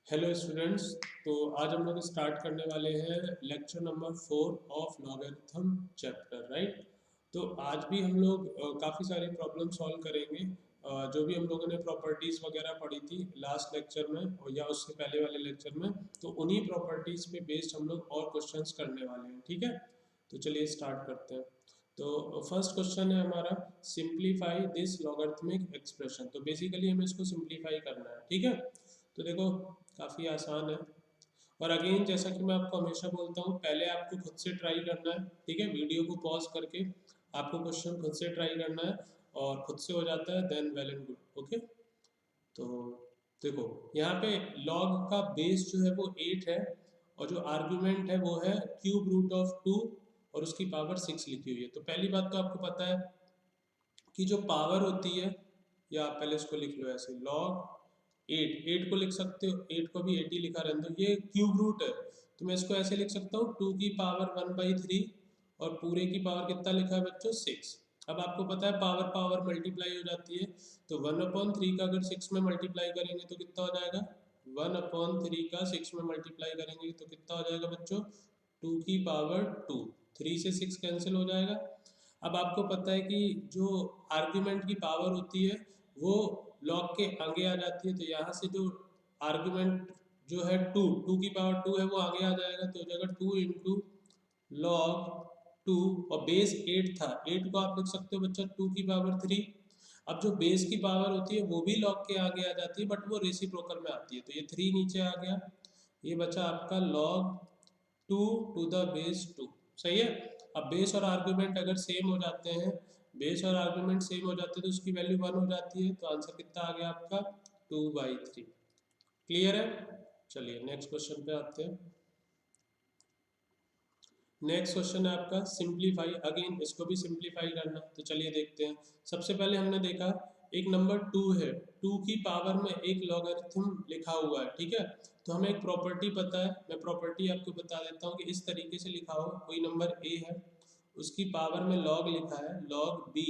Hello students. तो आज हम लोग स्टार्ट करने वाले हैं lecture number 4 of logarithm chapter, right. तो आज भी हम लोग काफ़ी सारी प्रॉब्लम सॉल्व करेंगे। जो भी हम लोगों ने प्रॉपर्टीज़ वगैरह पढ़ी थी लास्ट लेक्चर में और या उससे पहले वाले लेक्चर में, तो उन्हीं प्रॉपर्टीज़ पे बेस्ड हम लोग और क्वेश्चंस करने वाले हैं, ठीक है। तो चलिए स्टार्ट करते हैं। तो फर्स्ट क्वेश्चन है हमारा, सिंप्लीफाई दिस लॉगरिथमिक एक्सप्रेशन। तो बेसिकली हमें इसको सिंप्लीफाई करना है, ठीक है। तो देखो काफ़ी आसान है। और अगेन जैसा कि मैं आपको हमेशा बोलता हूँ, पहले आपको खुद से ट्राई करना है, ठीक है। वीडियो को पॉज करके आपको क्वेश्चन खुद से ट्राई करना है, और खुद से हो जाता है then well and good, okay. तो देखो यहाँ पे लॉग का बेस जो है वो 8 है, और जो आर्ग्यूमेंट है वो है क्यूब रूट ऑफ 2 और उसकी पावर 6 लिखी हुई है। तो पहली बात तो आपको पता है कि जो पावर होती है, या आप पहले इसको लिख लो ऐसे, लॉग 8 को लिख सकते हो, 8 को भी 80 लिखा रहने दो, ये क्यूब रूट है। तो मैं इसको ऐसे लिख सकता हूँ 2 की पावर 1/3, और पूरे की पावर कितना लिखा है बच्चों, 6। अब आपको पता है पावर पावर मल्टीप्लाई हो जाती है, तो 1/3 का अगर 6 में मल्टीप्लाई करेंगे तो कितना हो जाएगा, 1/3 का 6 में मल्टीप्लाई करेंगे तो कितना हो जाएगा बच्चों, 2 की पावर 2। 3 से 6 कैंसिल हो जाएगा। अब आपको पता है कि जो आर्ग्यूमेंट की पावर होती है वो लॉग के आगे आ जाती है, तो यहाँ से जो आर्ग्यूमेंट जो है 2 की पावर 2 है वो आगे आ जाएगा, तो हो जाएगा 2 इंटू लॉग 2, और बेस 8 था, 8 को आप लिख सकते हो बच्चा 2 की पावर 3। अब जो बेस की पावर होती है वो भी लॉग के आगे आ जाती है, बट वो रेसिप्रोकल में आती है, तो ये 3 नीचे आ गया, ये बचा आपका लॉग 2 टू द बेस 2, सही है। अब बेस और आर्गुमेंट अगर सेम हो जाते हैं, बेस और आर्गुमेंट सेम हो जाते हैं तो उसकी वैल्यू 1 हो जाती है, तो आंसर कितना आ गया आपका, 2/3। क्लियर है। चलिए नेक्स्ट क्वेश्चन पे आते हैं। नेक्स्ट क्वेश्चन है आपका सिंप्लीफाई, अगेन इसको भी सिंप्लीफाई करना, तो चलिए देखते हैं। सबसे पहले हमने देखा एक नंबर 2 है, 2 की पावर में एक लॉगरिथम लिखा हुआ है, ठीक है। तो हमें एक प्रॉपर्टी पता है, मैं प्रॉपर्टी आपको बता देता हूँ कि इस तरीके से लिखा हो, कोई नंबर a है, उसकी पावर में लॉग लिखा है log b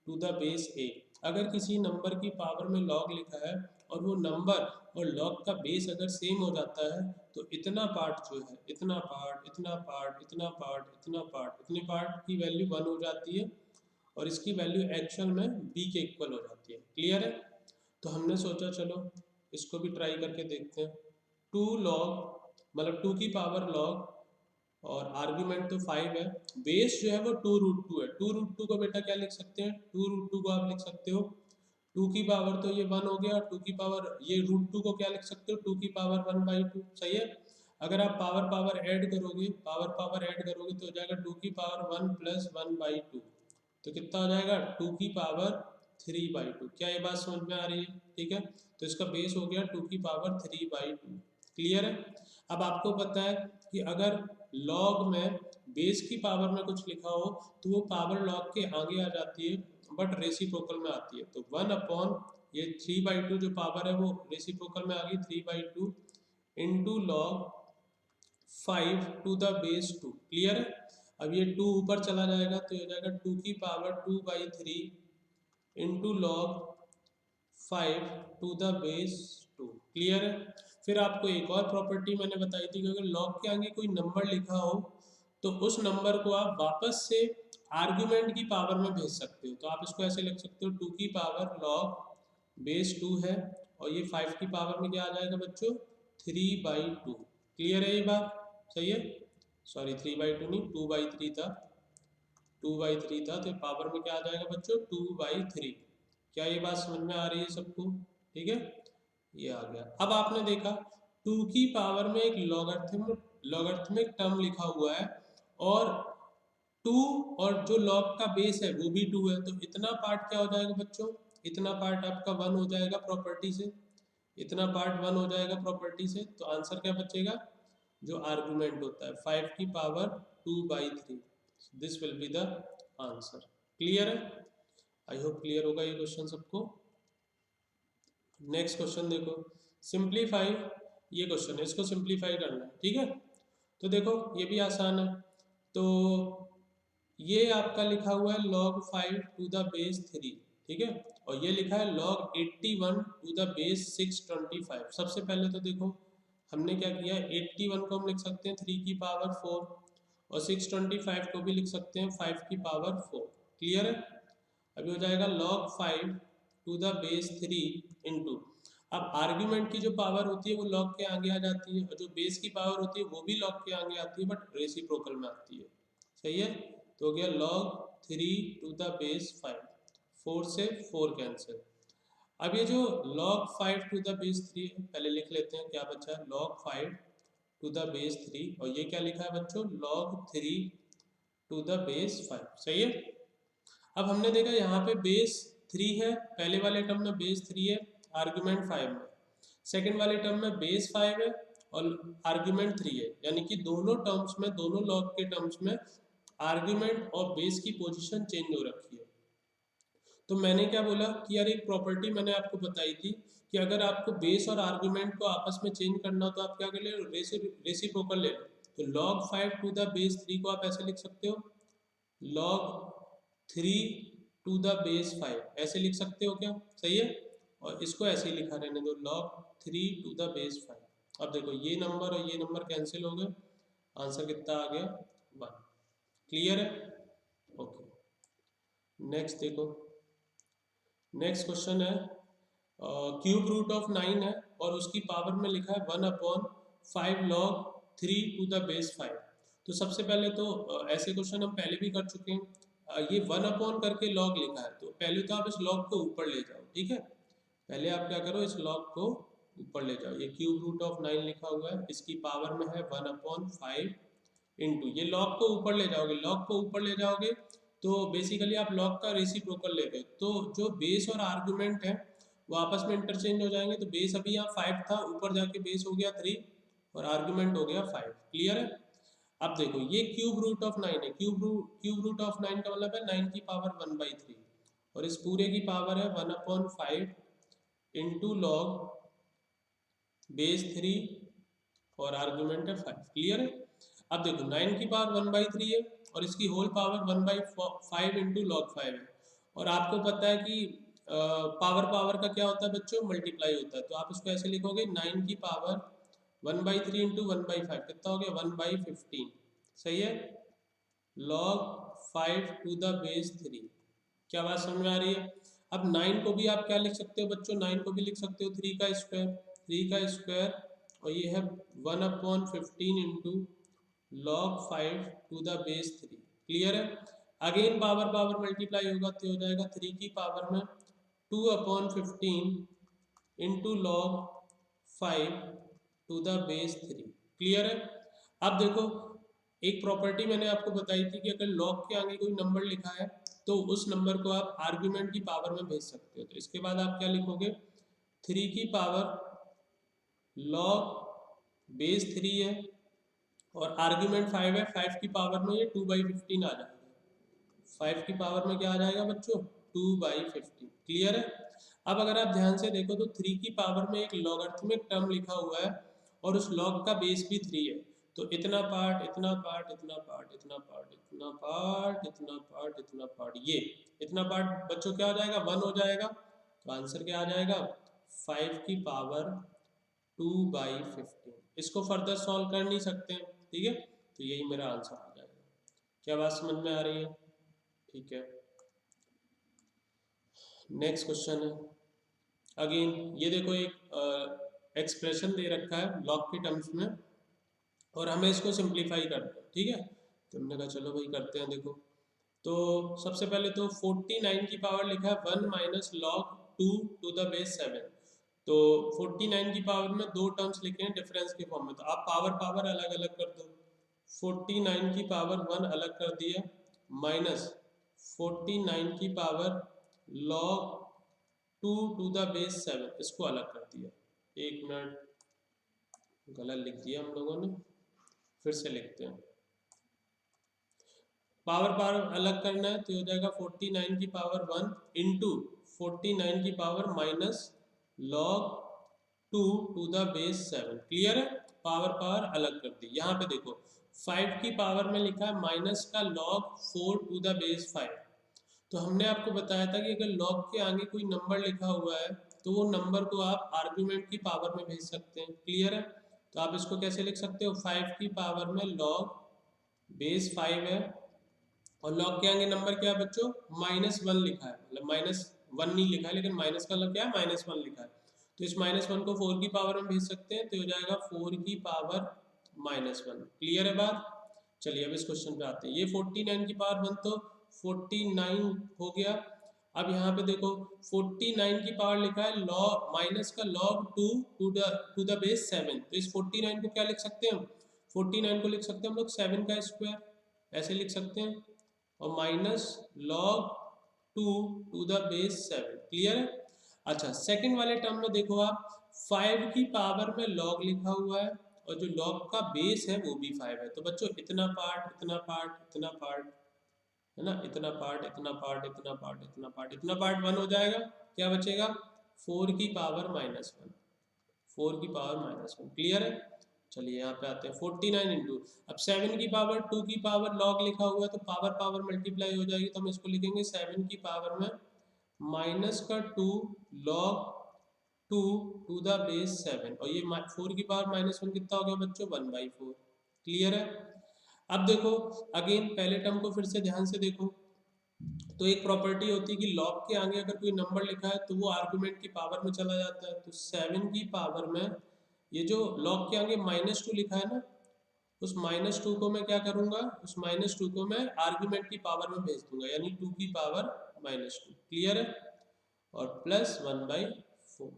to the base a। अगर किसी नंबर की पावर में लॉग लिखा है और वो नंबर और लॉग का बेस अगर सेम हो जाता है, तो इतना पार्ट जो है, इतना पार्ट, इतना पार्ट, इतना पार्ट, इतना पार्ट, इतने पार्ट की वैल्यू 1 हो जाती है, और इसकी वैल्यू एक्चुअल में b के इक्वल हो जाती है। क्लियर है। तो हमने सोचा चलो इसको भी ट्राई करके देखते हैं। 2 लॉग मतलब 2 की पावर लॉग, और आर्ग्यूमेंट तो 5 है, बेस जो है वो 2√2 है। 2√2 को बेटा क्या लिख सकते हैं, 2√2 को आप लिख सकते हो 2 की पावर, तो ये 1 हो गया, और 2 की पावर ये √2 को क्या लिख सकते हो, 2 की पावर 1/2, सही है। अगर आप पावर पावर ऐड करोगे, पावर पावर ऐड करोगे तो हो जाएगा 2 की पावर 1 प्लस 1/2, तो कितना हो जाएगा 2 की पावर 3/2। क्या ये बात समझ में आ रही है, ठीक है। तो इसका बेस हो गया 2 की पावर 3/2। क्लियर है। अब आपको पता है कि अगर लॉग में बेस की पावर में कुछ लिखा हो तो वो पावर लॉग के आगे आ जाती है, बट रेसिप्रोकल में आती है, तो 1 ये 3/2 जो पावर है वो रेसिप्रोकल में आ गई, 3/2 into log 5 to the base 2। Clear है। अब ये 2 ऊपर चला जाएगा तो हो जाएगा 2 की power 2/3 into log 5 to the base 2। Clear है। फिर आपको एक और प्रॉपर्टी मैंने बताई थी कि अगर लॉग के आगे कोई नंबर लिखा हो तो उस नंबर को आप वापस से आर्ग्यूमेंट की पावर में भेज सकते हो, तो आप इसको ऐसे लिख सकते हो 2 की पावर लॉग बेस 2 है, और ये 5 की पावर में क्या आ जाएगा बच्चों, 3/2। क्लियर है ये बात, सही है। सॉरी 3/2 नहीं, 2/3 था, 2/3 था, तो पावर में क्या आ जाएगा बच्चों, 2/3। क्या ये बात समझ में आ रही है सबको, ठीक है। ये आ गया। अब आपने देखा 2 की पावर में एक लॉगरिथमिक टर्म लिखा हुआ है, और 2 और जो लॉग का बेस है वो भी 2 है, तो इतना पार्ट क्या हो जाएगा बच्चों, इतना पार्ट आपका 1 हो जाएगा प्रॉपर्टी से, इतना पार्ट 1 हो जाएगा प्रॉपर्टी से, तो आंसर क्या बचेगा, जो आर्गुमेंट होता है 5 की power 2/3, this will be the answer. Clear है। आई होप क्लियर होगा ये क्वेश्चन सबको। नेक्स्ट क्वेश्चन देखो, सिंप्लीफाई, ये क्वेश्चन है, इसको सिंप्लीफाई करना है, ठीक है। तो देखो ये भी आसान है। तो ये आपका लिखा हुआ है log 5 टू द बेस 3, ठीक है, और ये लिखा है log 81 टू द बेस 625। सबसे पहले तो देखो हमने क्या किया, 81 को हम लिख सकते हैं 3 की पावर 4 और 625 को भी लिख सकते हैं 5 की पावर 4। क्लियर है? अभी हो जाएगा log 5 to the base 3 into, अब आर्ग्यूमेंट की जो पावर होती है वो log के आगे आ जाती है और जो बेस की पावर होती है वो भी log के आगे आती है बट रेसिप्रोकल में आती है। सही है? तो हो गया log 3 टू द बेस 5, 4 से 4 कैंसिल। अब ये जो log 5 टू द बेस 3 है, पहले लिख लेते हैं क्या बचा है, log 5 टू द बेस 3 और ये क्या लिखा है बच्चों, log 3 टू द बेस 5। सही है? अब हमने देखा यहाँ पे बेस 3 है, पहले वाले टर्म में बेस 3 है आर्ग्यूमेंट 5 में, सेकेंड वाले टर्म में बेस 5 है और आर्ग्यूमेंट 3 है, यानी कि दोनों टर्म्स में, दोनों लॉग के टर्म्स में आर्ग्यूमेंट और बेस की पोजीशन चेंज हो रखी है। तो मैंने क्या बोला कि यार एक प्रॉपर्टी मैंने आपको बताई थी कि अगर आपको बेस और आर्गुमेंट को आपस में चेंज करना हो तो आप क्या कर ले, रेसिप्रोकल ले लो। तो log 5 टू द बेस 3 को आप ऐसे लिख सकते हो log 3 टू द बेस 5, ऐसे लिख सकते हो क्या? सही है? और इसको ऐसे ही लिखा रहने दो log 3 टू द बेस 5। अब देखो ये नंबर और ये नंबर कैंसिल हो गए, आंसर कितना आ गया, 1। क्लियर है? ओके, नेक्स्ट देखो, नेक्स्ट क्वेश्चन है क्यूब रूट ऑफ 9 है और उसकी पावर में लिखा है 1/5 log 3 टू द बेस 5। तो सबसे पहले तो ऐसे क्वेश्चन हम पहले भी कर चुके हैं, ये 1 करके log लिखा है तो पहले तो आप इस log को ऊपर ले जाओ। ठीक है, पहले आप क्या करो, इस log को ऊपर ले जाओ। ये क्यूब रूट ऑफ 9 लिखा हुआ है, इसकी पावर में है 1/5 इंटू, ये log को ऊपर ले जाओगे, log को ऊपर ले जाओगे तो बेसिकली आप log का रेसिप्रोकल ले रहे हो, तो जो बेस और आर्गुमेंट है वो आपस में इंटरचेंज हो जाएंगे। तो बेस अभी यहाँ 5 था, ऊपर जाके बेस हो गया 3 और आर्गुमेंट हो गया 5। क्लियर है? अब देखो ये क्यूब रूट ऑफ 9 है, क्यूब रूट ऑफ 9 का मतलब है 9 की पावर 1/3 और इस पूरे की पावर है 1/5 इंटू लॉग बेस 3 और आर्गुमेंट है 5। क्लियर है? अब देखो 9 की पावर 1/3 है और इसकी होल पावर 1/5 इंटू लॉग 5 है और आपको पता है कि पावर पावर का क्या होता है बच्चों, मल्टीप्लाई होता है। तो आप इसको ऐसे लिखोगे 9 की पावर 1/3 इंटू 1/5 कितना हो गया, 1/15। सही है? log 5 to the base 3। क्या बात समझ में आ रही है? अब 9 को भी आप क्या लिख सकते हो बच्चों, 9 को भी लिख सकते हो 3 का स्क्वायर, 3 का स्क्वायर और ये है 1/15 into log 5 to the base 3। Clear है? अगेन पावर पावर मल्टीप्लाई होगा तो हो जाएगा 3 की पावर में 2/15 into log 5 to the base 3। Clear है? अब देखो एक प्रॉपर्टी मैंने आपको बताई थी कि अगर log के आगे कोई नंबर लिखा है तो उस नंबर को आप आर्ग्यूमेंट की पावर में भेज सकते हो। तो इसके बाद आप क्या लिखोगे, 3 की पावर log बेस 3 है और आर्ग्यूमेंट 5 है, 5 की पावर में ये 2/15 आ जाएगा। 5 की पावर में क्या आ जाएगा बच्चों, 2/15। क्लियर है? अब अगर आप ध्यान से देखो तो 3 की पावर में एक लॉगरिथमिक टर्म लिखा हुआ है और उस लॉग का बेस भी 3 है। तो इतना पार्ट, इतना पार्ट, इतना पार्ट, इतना पार्ट, इतना पार्ट, इतना पार्ट, इतना पार्ट, ये इतना पार्ट बच्चों क्या हो जाएगा, 1 हो जाएगा। तो आंसर क्या आ जाएगा, 5 की पावर 2/15। इसको फर्दर सॉल्व कर नहीं सकते हैं। ठीक है, तो यही मेरा आंसर आ जाएगा। क्या बात समझ में आ रही है? ठीक है, नेक्स्ट क्वेश्चन है अगेन, ये देखो एक एक्सप्रेशन दे रखा है लॉग के टर्म्स में और हमें इसको सिंप्लीफाई करना है। ठीक है, तो हमने कहा चलो भाई करते हैं। देखो तो सबसे पहले तो 49 की पावर लिखा है 1 minus log 2 to the base 7। तो 49 की पावर में दो टर्म्स लिखे हैं डिफरेंस के फॉर्म में, तो आप पावर पावर अलग अलग कर दो। 49 की पावर 1 अलग कर दिया माइनस 49 की power log 2 to the base 7, इसको अलग कर दिया। एक मिनट, गलत लिख दिया हम लोगों ने, फिर से लिखते हैं। पावर पावर अलग करना है तो हो जाएगा 49 की पावर 1 इंटू 49 की power minus log 2 to the base 7। Clear है? पावर पावर अलग कर दी। यहाँ पे देखो 5 की पावर में लिखा है माइनस का log 4 टू द बेस 5। तो हमने आपको बताया था कि अगर log के आगे कोई नंबर लिखा हुआ है तो वो नंबर को आप आर्ग्यूमेंट की पावर में भेज सकते हैं। क्लियर है? तो आप इसको कैसे लिख सकते हो, 5 की पावर में लॉग बेस 5 है, और लॉग के आगे नंबर क्या है बच्चों, -1 लिखा है, मतलब -1 नहीं लिखा है लेकिन माइनस का मतलब क्या है, -1 लिखा है। तो इस -1 को 4 की पावर में भेज सकते हैं, तो हो जाएगा 4 की पावर -1। क्लियर है बात। चलिए अब इस क्वेश्चन पे आते हैं। ये 49 की पावर 1 तो 49 हो गया। अब यहाँ पे देखो 49 की पावर लिखा है लॉग माइनस का log 2 टू द बेस 7। तो इस 49 को क्या लिख सकते हैं हम, 49 को लिख सकते हैं हम लोग 7 का स्क्वायर, ऐसे लिख सकते हैं, और minus log 2 to the base 7। Clear है। अच्छा सेकंड वाले टर्म में देखो आप 5 की पावर में log लिखा हुआ है, और जो log का बेस है वो भी 5 है। तो बच्चों इतना पार्ट इतना पार्ट इतना पार्ट है ना, इतना पार्ट इतना पार्ट इतना पार्ट इतना पार्ट इतना पार्ट 1 हो जाएगा। क्या बचेगा, 4 की पावर -1, 4 की पावर -1। क्लियर है। चलिए यहाँ पे आते हैं 49 इंटू, अब 7 की पावर 2 की पावर लॉग लिखा हुआ है तो पावर पावर मल्टीप्लाई हो जाएगी, तो हम इसको लिखेंगे 7 की पावर में माइनस का 2 लॉग 2 टू द बेस 7, और ये 4 की पावर -1 कितना हो गया बच्चों, 1/4। क्लियर है। अब देखो अगेन पहले टर्म को फिर से ध्यान से देखो, तो एक प्रॉपर्टी होती है कि लॉग के आगे अगर कोई नंबर लिखा है तो वो आर्गुमेंट की पावर में चला जाता है। तो 7 की पावर में ये जो लॉग के आगे -2 लिखा है ना, उस -2 को मैं क्या करूंगा, उस -2 को मैं आर्गुमेंट की पावर में भेज दूंगा, यानी 2 की पावर -2। क्लियर है। और प्लस 1/4।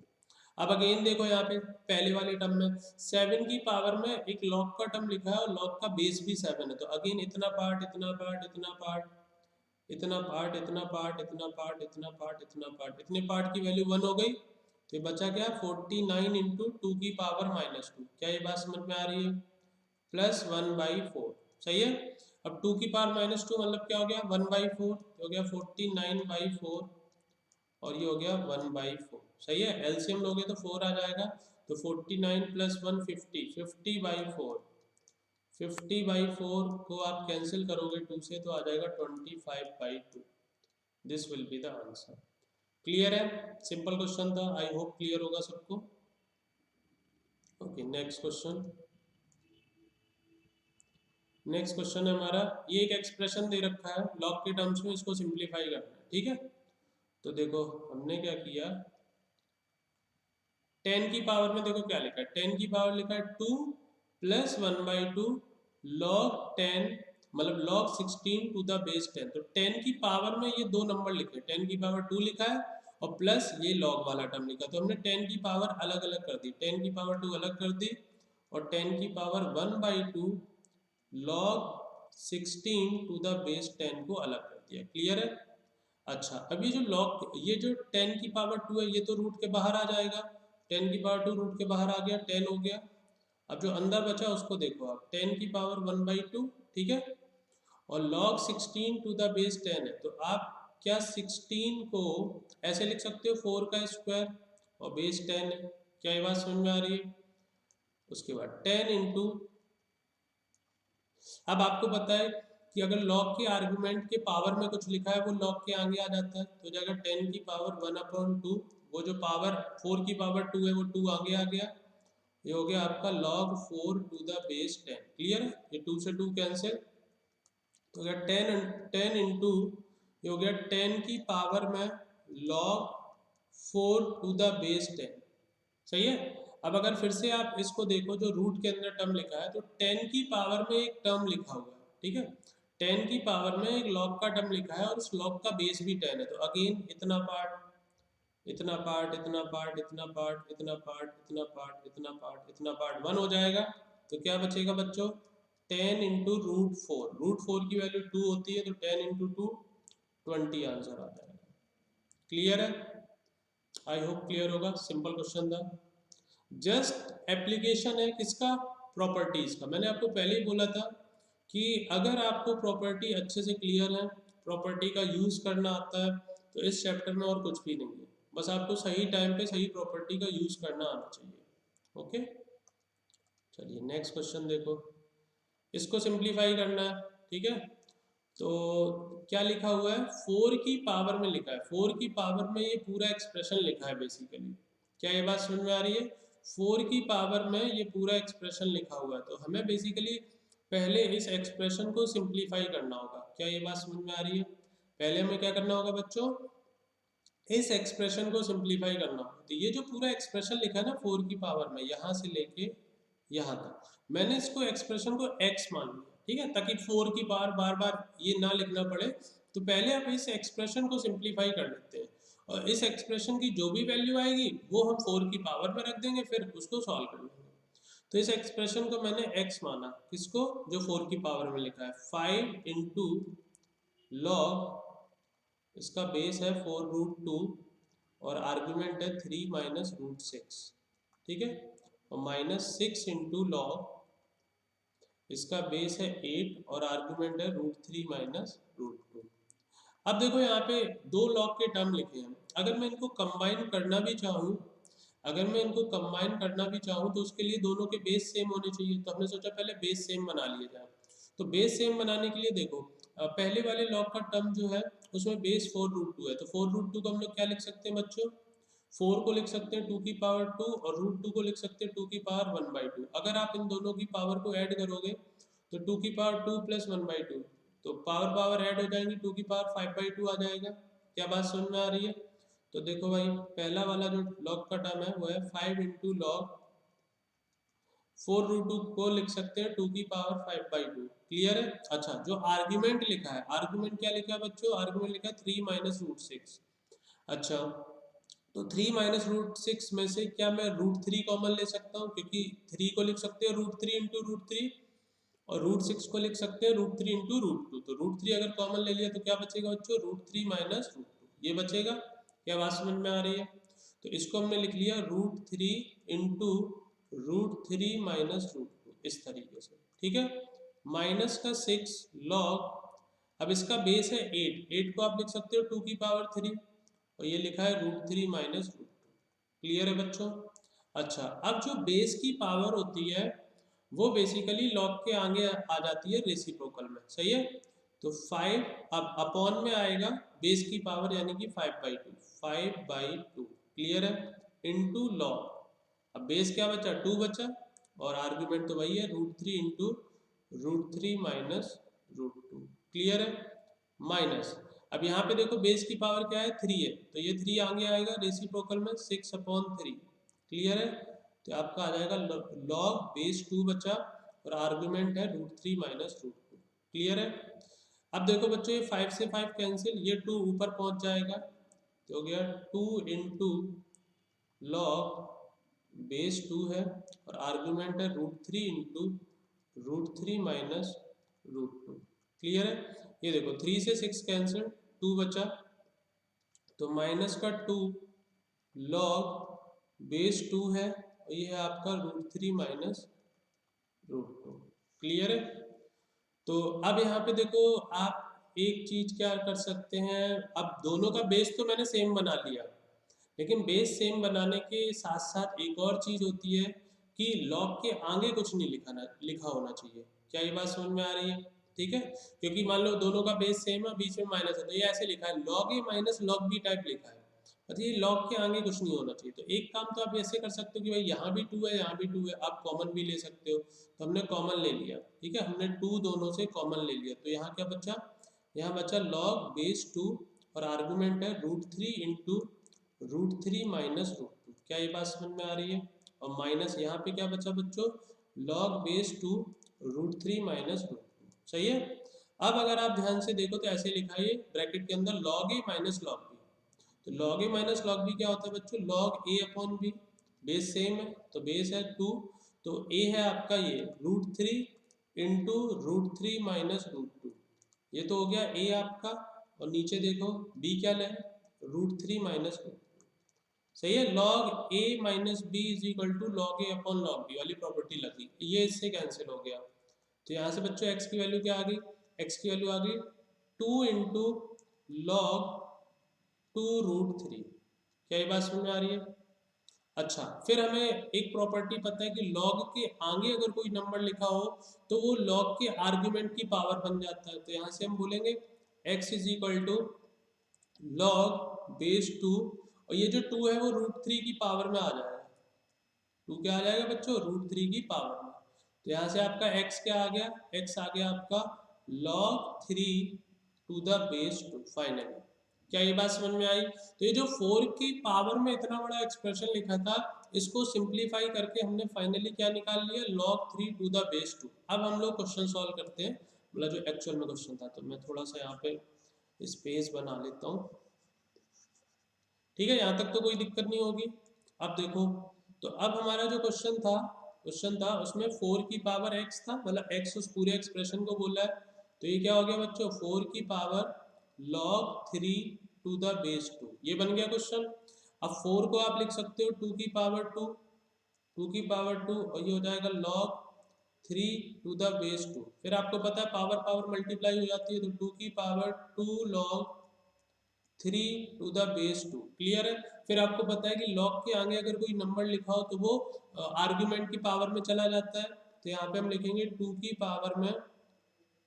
अब अगेन देखो यहाँ पे पहले वाले टर्म में 7 की पावर में एक लॉग का टर्म लिखा है और लॉग का बेस भी 7 है। तो अगेन इतना पार्ट इतना पार्ट इतना पार्ट इतना पार्ट इतना पार्ट इतना पार्ट इतना पार्ट इतना पार्ट, इतने पार्ट की वैल्यू 1 हो गई। तो बचा क्या, 49 इंटू 2 की पावर -2। क्या ये बात समझ में आ रही है, प्लस 1/4। सही है। अब 2 की पावर -2 मतलब क्या हो गया, 1/4, हो गया 49/4, और ये हो गया 1/4। सही है। एलसीएम लोगे तो 4 आ जाएगा, तो 49 प्लस 1 50, 50/4। 50/4 को आप कैंसिल करोगे 2 से तो आ जाएगा 25/2। This will be the answer. Clear है। सिंपल क्वेश्चन था, आई होप क्लियर होगा सबको। Okay next question. Next question है हमारा, ये एक एक्सप्रेशन दे रखा है लॉग के टर्म्स में, इसको सिंप्लीफाई करना है। ठीक है। तो देखो हमने क्या किया, 10 की पावर में देखो क्या लिखा है, 10 की पावर लिखा है 2 प्लस 1/2 log 10, मतलब log 16 टू द बेस 10। तो 10 की पावर में ये दो नंबर लिखे, 10 की पावर 2 लिखा है और प्लस ये log वाला टर्म लिखा। तो हमने 10 की पावर अलग अलग कर दी, 10 की पावर 2 अलग कर दी, और 10 की power 1/2 log 16 to the base 10 को अलग कर दिया। क्लियर है। अच्छा अब ये जो log, ये जो 10 की पावर 2 है ये तो रूट के बाहर आ जाएगा, 10 की पावर 2 रूट के बाहर आ गया, 10 हो गया। अब जो अंदर बचा उसको देखो आप, 10 की पावर 1/2, ठीक है, और log 16 टू द बेस 10 है। तो आप क्या 16 को ऐसे लिख सकते हो 4 का स्क्वायर, और बेस 10 है। क्या ये बात समझ में आ रही है। उसके बाद 10 इंटू, अब आपको पता है कि अगर log के आर्गुमेंट के पावर में कुछ लिखा है वो log के आगे आ जाता है, तो जाएगा 10 की पावर 1/2, वो जो पावर 4 की पावर 2 है वो 2 आगे आ गया, ये हो गया आपका log 4 to the base 10। Clear है। ये 2 से 2 कैंसिल, तो हो गया 10 इंटू, ये हो गया 10 की पावर में log 4 टू द बेस 10। सही है। अब अगर फिर से आप इसको देखो जो रूट के अंदर टर्म लिखा है, तो 10 की पावर में एक टर्म लिखा हुआ है, ठीक है, 10 की पावर में एक log का टर्म लिखा है और उस log का बेस भी 10 है। तो अगेन इतना पार्ट इतना पार्ट इतना पार्ट इतना पार्ट इतना पार्ट इतना पार्ट इतना पार्ट इतना पार्ट 1 हो जाएगा। तो क्या बचेगा बच्चों, 10 इंटू √4, √4 की वैल्यू 2 होती है, तो 10 इंटू 2 20 आंसर आ जाएगा। क्लियर है। आई होप क्लियर होगा। सिंपल क्वेश्चन था, जस्ट एप्लीकेशन है किसका, प्रॉपर्टीज का। मैंने आपको पहले ही बोला था कि अगर आपको प्रॉपर्टी अच्छे से क्लियर है, प्रॉपर्टी का यूज करना आता है, तो इस चैप्टर में और कुछ भी नहीं है, बस आपको सही टाइम पे सही प्रॉपर्टी का यूज करना आना चाहिए। ओके चलिए नेक्स्ट क्वेश्चन देखो, इसको सिंप्लीफाई करना है। ठीक है। तो क्या लिखा हुआ है, 4 की पावर में लिखा है, 4 की पावर में ये पूरा एक्सप्रेशन लिखा है बेसिकली। क्या ये बात समझ में आ रही है। 4 की पावर में ये पूरा एक्सप्रेशन लिखा हुआ है, तो हमें बेसिकली पहले इस एक्सप्रेशन को सिंप्लीफाई करना होगा। क्या ये बात समझ में आ रही है? पहले हमें क्या करना होगा बच्चों, इस एक्सप्रेशन को सिंप्लीफाई करना होगा। तो ये जो पूरा एक्सप्रेशन लिखा है ना 4 की पावर में, यहाँ से लेके यहाँ तक, मैंने इसको एक्सप्रेशन को x मान लिया, ठीक है, ताकि 4 की पावर बार बार ये ना लिखना पड़े। तो पहले आप इस एक्सप्रेशन को सिंप्लीफाई कर लेते हैं, और इस एक्सप्रेशन की जो भी वैल्यू आएगी वो हम 4 की पावर में रख देंगे, फिर उसको सॉल्व कर लेंगे। तो इस एक्सप्रेशन को मैंने x माना, किसको, जो 4 की पावर में लिखा है, 5 इंटू लॉग, इसका बेस है 4√2 और आर्गुमेंट है 3 माइनस रूट 6, ठीक है, और माइनस 6 इंटू लॉग, इसका बेस है 8 और आर्गुमेंट है √3 माइनस √2। अब देखो यहाँ पे दो लॉग के टर्म लिखे हैं, अगर मैं इनको कंबाइन करना भी चाहूँ, तो उसके लिए दोनों के बेस सेम होने चाहिए। तो हमने सोचा पहले बेस सेम बना लिया जाए। तो बेस सेम बनाने के लिए देखो, पहले वाले लॉग का टर्म जो है उसमें बेस 4√2 है, तो 4√2 को हम लोग क्या लिख सकते हैं बच्चों, 4 को लिख सकते हैं 2 की पावर 2 और √2 को लिख सकते हैं 2 की पावर 1/2। अगर आप इन दोनों की पावर को ऐड करोगे तो 2 की पावर 2 प्लस 1/2, तो पावर ऐड हो जाएंगी, 2 की पावर 5/2 आ जाएगा। क्या बात समझ में आ रही है? तो देखो भाई, पहला वाला जो लॉग का टर्म है वो है 5 इंटू लॉग 4√2 को लिख सकते हैं 2 की पावर 5/2। क्लियर है? अच्छा, जो आर्ग्यूमेंट लिखा है, आर्ग्यूमेंट क्या लिखा है बच्चों, आर्ग्यूमेंट लिखा है 3 माइनस रूट 6। अच्छा, तो 3 माइनस रूट 6 में से क्या मैं √3 कॉमन ले सकता हूँ, क्योंकि 3 को लिख सकते हैं √3 इंटू √3 और √6 को लिख सकते हैं √3 इंटू √2। तो √3 अगर कॉमन ले लिया तो क्या बचेगा बच्चों, √3 माइनस √2, ये बचेगा। क्या बात समझ में आ रही है? तो इसको हमने लिख लिया √3 इंटू √3 माइनस √2, इस तरीके से, ठीक है। माइनस का 6 लॉग, अब इसका बेस है 8 को आप लिख सकते हो 2 की पावर 3 और ये लिखा है √3 माइनस √2। क्लियर है बच्चों? अच्छा, अब जो बेस की पावर होती है वो बेसिकली लॉग के आगे आ जाती है रेसिप्रोकल में, सही है। तो 5 अब अपॉन में आएगा बेस की पावर यानी कि 5/2। क्लियर है? इनटू लॉग, अब बेस क्या बचा, 2 बचा और आर्गुमेंट तो वही है √3 इंटू √3 माइनस √2। क्लियर है? माइनस, अब यहाँ पे देखो बेस की पावर क्या है, 3 है, तो ये 3 आगे आएगा रेसिप्रोकल में 6/3। क्लियर है? तो आपका आ जाएगा लॉग बेस 2 बचा और आर्गुमेंट है √3 माइनस √2। क्लियर है? अब देखो बच्चों, ये 5 से 5 कैंसिल, ये 2 ऊपर पहुंच जाएगा, तो हो गया 2 इंटू लॉग बेस 2 है और आर्गुमेंट है √3 इंटू √3 माइनस √2। क्लियर है? ये देखो 3 से 6 कैंसिल, 2 बचा, तो माइनस का 2 लॉग बेस 2 है और ये है आपका √3 माइनस √2। क्लियर है? तो अब यहाँ पे देखो, आप एक चीज क्या कर सकते हैं, अब दोनों का बेस तो मैंने सेम बना लिया, लेकिन बेस सेम बनाने के साथ साथ एक और चीज होती है कि लॉग के आगे कुछ नहीं लिखा होना चाहिए। क्या ये बात समझ में आ रही है? ठीक है, क्योंकि मान लो दोनों का बेस सेम है, बीच में माइनस है, तो ये ऐसे लिखा है log a minus log B type लिखा है, मतलब ये लॉग के आगे कुछ नहीं होना चाहिए। तो एक काम तो आप ऐसे कर सकते हो कि भाई यहाँ भी 2 है, यहाँ भी 2 है, आप कॉमन भी ले सकते हो। तो हमने कॉमन ले लिया, ठीक है, हमने 2 दोनों से कॉमन ले लिया, तो यहाँ क्या बचा, यहाँ बचा लॉग बेस 2 और आर्गुमेंट है √3 इंटू √3 माइनस √2। क्या ये बात समझ में आ रही है? और माइनस यहाँ पे क्या बचा बच्चों, लॉग बेस 2 √3 माइनस √2। सही है? अब अगर आप ध्यान से देखो तो ऐसे लिखा है ब्रैकेट के अंदर log a minus log b. तो log a minus log b क्या होता है बच्चों, log a upon b, base same है तो बेस है 2, तो a है आपका ये √3 इंटू √3 माइनस √2, ये तो हो गया a आपका, और नीचे देखो b क्या ले, √3 माइनस √2। सही है? log a minus b is equal to log a upon log b वाली प्रॉपर्टी लगी, ये इससे कैंसिल हो गया। तो यहाँ से बच्चों x की वैल्यू क्या आ गई, x की वैल्यू आ गई 2 इंटू लॉग 2√3। क्या ये बात समझ में आ रही है? अच्छा, फिर हमें एक प्रॉपर्टी पता है कि लॉग के आगे अगर कोई नंबर लिखा हो तो वो लॉग के आर्ग्यूमेंट की पावर बन जाता है। तो यहाँ से हम बोलेंगे x is equal to log base 2 और ये जो 2 है वो √3 की पावर में आ जाएगा। 2 क्या आ जाएगा बच्चों, √3 की पावर में। तो यहाँ से आपका x क्या आ गया, x आ गया आपका log 3 to the base 2 finally. क्या ये बात समझ में आई? तो ये जो 4 की पावर में इतना बड़ा एक्सप्रेशन लिखा था, इसको सिंप्लीफाई करके हमने फाइनली क्या निकाल लिया, log 3 टू द बेस 2। अब हम लोग क्वेश्चन सॉल्व करते हैं, मतलब जो एक्चुअल में क्वेश्चन था। तो मैं थोड़ा सा यहाँ पे स्पेस बना लेता हूँ, ठीक है, यहाँ तक तो कोई दिक्कत नहीं होगी। अब देखो, तो अब हमारा जो क्वेश्चन था उसमें 4 की पावर x था, मतलब x उस पूरे एक्सप्रेशन को बोला है। तो ये क्या हो गया बच्चों, 4 की power log 3 to the base 2, ये बन गया क्वेश्चन। अब 4 को आप लिख सकते हो 2 की पावर 2, 2 की पावर 2, और ये हो जाएगा log 3 टू द बेस 2। फिर आपको पता है पावर पावर मल्टीप्लाई हो जाती है, तो 2 की power 2 log 3 to the base 2। Clear है? फिर आपको पता है कि log के आगे अगर कोई नंबर लिखा हो तो वो आर्ग्यूमेंट की पावर में चला जाता है। तो यहाँ पे हम लिखेंगे 2 की पावर में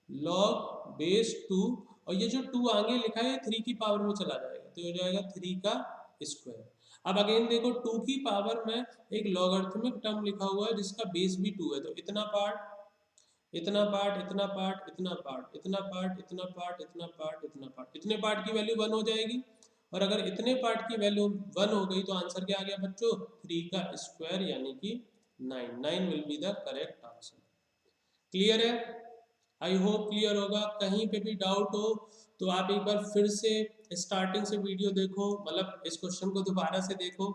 log बेस 2, और ये जो 2 आगे लिखा है 3 की पावर में चला जाएगा, तो हो जाएगा 3 का स्क्वायर। अब अगेन देखो, 2 की पावर में एक लॉगरिथमिक टर्म लिखा हुआ है जिसका बेस भी 2 है, तो इतना पार्ट, इतना पार्ट, इतना पार्ट, इतना पार्ट, इतना पार्ट, इतना पार्ट, इतना पार्ट, इतना पार्ट, इतने पार्ट की वैल्यू 1 हो जाएगी। और अगर इतने पार्ट की वैल्यू 1 हो गई तो आंसर क्या आ गया बच्चों, 3 का स्क्वायर यानी कि 9। 9 will be the correct answer. Clear है? आई होप क्लियर होगा। कहीं पे भी डाउट हो तो आप एक बार फिर से स्टार्टिंग से वीडियो देखो, मतलब इस क्वेश्चन को दोबारा से देखो।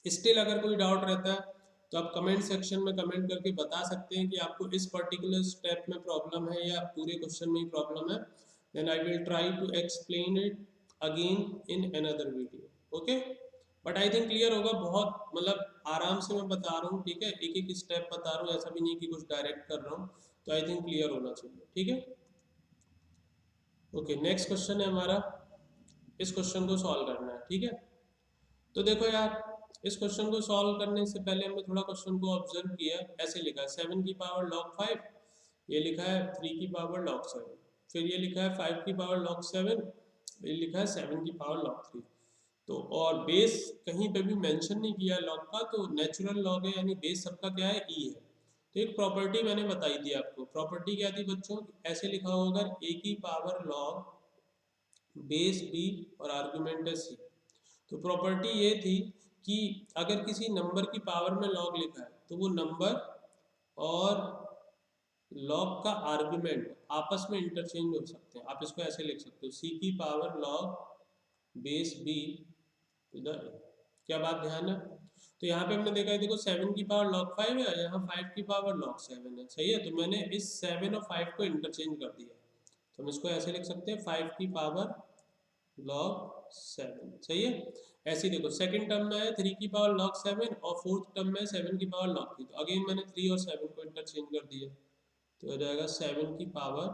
स्टिल अगर कोई डाउट रहता है तो आप कमेंट सेक्शन में कमेंट करके बता सकते हैं कि आपको इस पर्टिकुलर स्टेप में प्रॉब्लम है या पूरे क्वेश्चन में ही प्रॉब्लम है। Then I will try to explain it again in another video. Okay, but I think clear होगा। बहुत मतलब आराम से मैं बता रहा हूँ, ठीक है, एक एक स्टेप बता रहा हूँ, ऐसा भी नहीं कि कुछ डायरेक्ट कर रहा हूँ। तो आई थिंक क्लियर होना चाहिए, ठीक है। ओके, नेक्स्ट क्वेश्चन है हमारा, इस क्वेश्चन को सॉल्व करना है, ठीक है। तो देखो यार, इस क्वेश्चन को सॉल्व करने से पहले हमने थोड़ा क्वेश्चन को ऑब्जर्व किया। ऐसे लिखा है 7 की पावर log 5, ये लिखा है 3 की पावर log 7, फिर ये लिखा है 5 की पावर log 7, ये लिखा है 7 की पावर log 3। तो और बेस कहीं पे भी मेंशन नहीं किया लॉग का, तो नेचुरल लॉग है, यानी बेस सबका क्या है, ई है। तो एक प्रॉपर्टी मैंने बताई थी आपको, प्रॉपर्टी क्या थी बच्चों, ऐसे लिखा होगा a की पावर log बेस b और आर्गुमेंट है c। तो प्रॉपर्टी ये थी कि अगर किसी नंबर की पावर में लॉग लिखा है तो वो नंबर और लॉग का आर्गुमेंट आपस में इंटरचेंज हो सकते हैं। आप इसको ऐसे लिख सकते हो, c की power log base b to the a। क्या बात ध्यान है? तो यहाँ पे हमने देखा है, देखो 7 की पावर log 5 है, यहाँ 5 की पावर log 7 है, सही है। तो मैंने इस 7 और 5 को इंटरचेंज कर दिया, तो हम इसको ऐसे लिख सकते हैं 5 की पावर log 7, सही है। ऐसे ही देखो सेकंड टर्म में है 3 की पावर log 7 और फोर्थ टर्म में 7 की पावर log 3, तो अगेन मैंने 3 और 7 को इंटरचेंज कर दिया, तो हो जाएगा 7 की पावर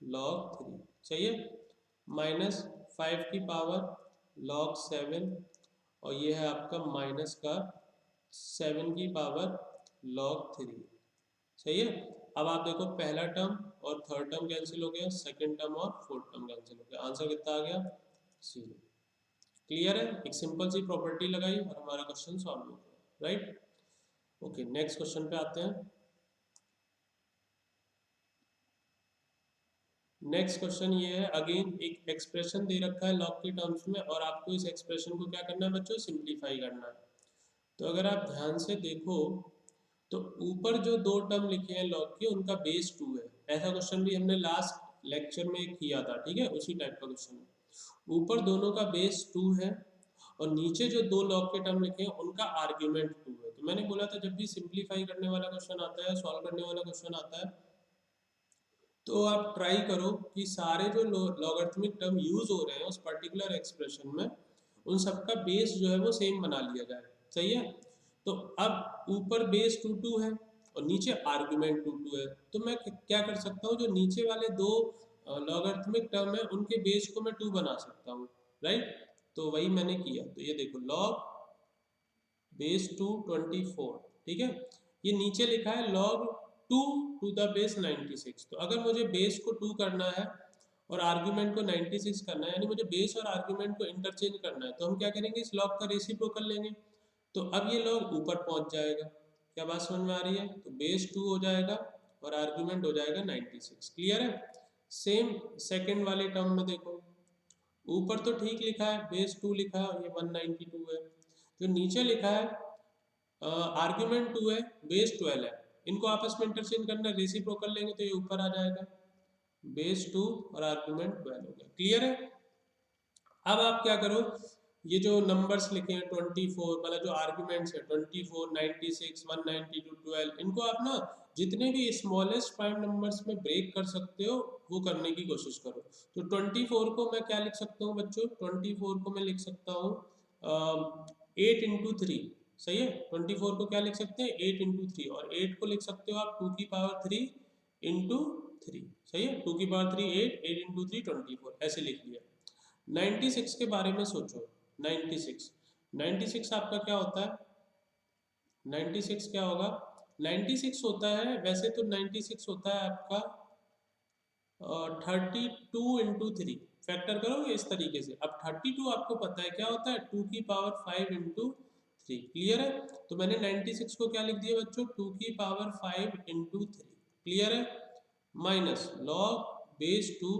log 3, सही है, माइनस 5 की पावर log 7, और ये है आपका माइनस का 7 की पावर log 3, सही है। अब आप देखो पहला टर्म और थर्ड टर्म कैंसिल हो गया, सेकंड टर्म और फोर्थ टर्म कैंसिल हो गया, आंसर कितना आ गया, 0। क्लियर है? एक सिंपल सी प्रॉपर्टी लगाई और हमारा क्वेश्चन सॉल्व हो गया, राइट। ओके, नेक्स्ट क्वेश्चन पे आते हैं। नेक्स्ट क्वेश्चन ये है, अगेन एक एक्सप्रेशन दे रखा है लॉग के टर्म्स में, और आपको इस एक्सप्रेशन को क्या करना है बच्चों, सिंप्लीफाई करना है। तो अगर आप ध्यान से देखो तो ऊपर जो दो टर्म लिखे हैं लॉग के, उनका बेस 2 है। ऐसा क्वेश्चन भी हमने लास्ट लेक्चर में किया था, ठीक है, उसी टाइप का क्वेश्चन है। ऊपर दोनों का बेस 2 है और नीचे जो दो लॉग के टर्म लिखे हैं उनका आर्ग्यूमेंट 2 है। तो मैंने बोला था जब भी सिंप्लीफाई करने वाला क्वेश्चन आता है, सॉल्व करने वाला क्वेश्चन आता है, तो आप ट्राई करो कि सारे जो लॉगरिथमिक टर्म यूज हो रहे हैं उस पर्टिकुलर एक्सप्रेशन में, उन सबका बेस जो है वो सेम बना लिया जाए, सही है। तो अब ऊपर बेस 2 2 है और नीचे आर्गुमेंट 2 2 है, तो मैं क्या कर सकता हूँ, जो नीचे वाले दो लॉगरिथमिक टर्म है उनके बेस को मैं 2 बना सकता हूँ, राइट। तो वही मैंने किया। तो ये देखो log बेस 2 24, ठीक है। ये नीचे लिखा है log 2 टू द बेस 96। तो अगर मुझे बेस को 2 करना है और आर्ग्यूमेंट को 96 करना है, यानी मुझे बेस और आर्ग्यूमेंट को इंटरचेंज करना है, तो हम क्या करेंगे, इस लॉग का रेसिप्रोकल लेंगे। तो अब ये लॉग ऊपर पहुंच जाएगा। क्या बात समझ में आ रही है? तो बेस 2 हो जाएगा और आर्ग्यूमेंट हो जाएगा 96। क्लियर है? सेम सेकंड वाले टर्म में देखो, ऊपर तो ठीक लिखा है, बेस 2 लिखा है, ये 192 है। जो नीचे लिखा है आर्ग्यूमेंट 2 है, बेस 12 है, इनको आपस में इंटरचेंज करना, रेसिप्रोकल लेंगे तो ये ऊपर आ जाएगा, बेस 2 और आर्ग्यूमेंट 12 हो गया। क्लियर है? अब आप क्या करो, ये जो नंबर्स लिखे हैं 24, मतलब जो आर्ग्यूमेंट्स है 24, 96, 192, 12, इनको आप ना जितने भी स्मॉलेस्ट प्राइम नंबर्स में ब्रेक कर सकते हो वो करने की कोशिश करो। तो 24 को मैं क्या लिख सकता हूँ बच्चों? 24 को मैं लिख सकता हूँ 8 इंटू 3। सही है? 24 को क्या लिख सकते हैं? 8 इंटू 3। और 8 को लिख सकते हो आप 2 की पावर 3 इंटू 3। सही है? 2 की पावर 3 8, 8 इंटू 3 24, ऐसे लिख लिया। 96 के बारे में सोचो। 96 आपका क्या होता है? 96 क्या होगा? 96 होता है, वैसे तो 96 होता है आपका 32 इंटू 3। फैक्टर करोगे इस तरीके से। अब 32 आपको पता है क्या होता है? 2 की पावर 5 इंटू 3। क्लियर है? तो मैंने 96 को क्या लिख दिया बच्चों? 2 की पावर 5 इंटू 3। क्लियर है? माइनस लॉग बेस 2,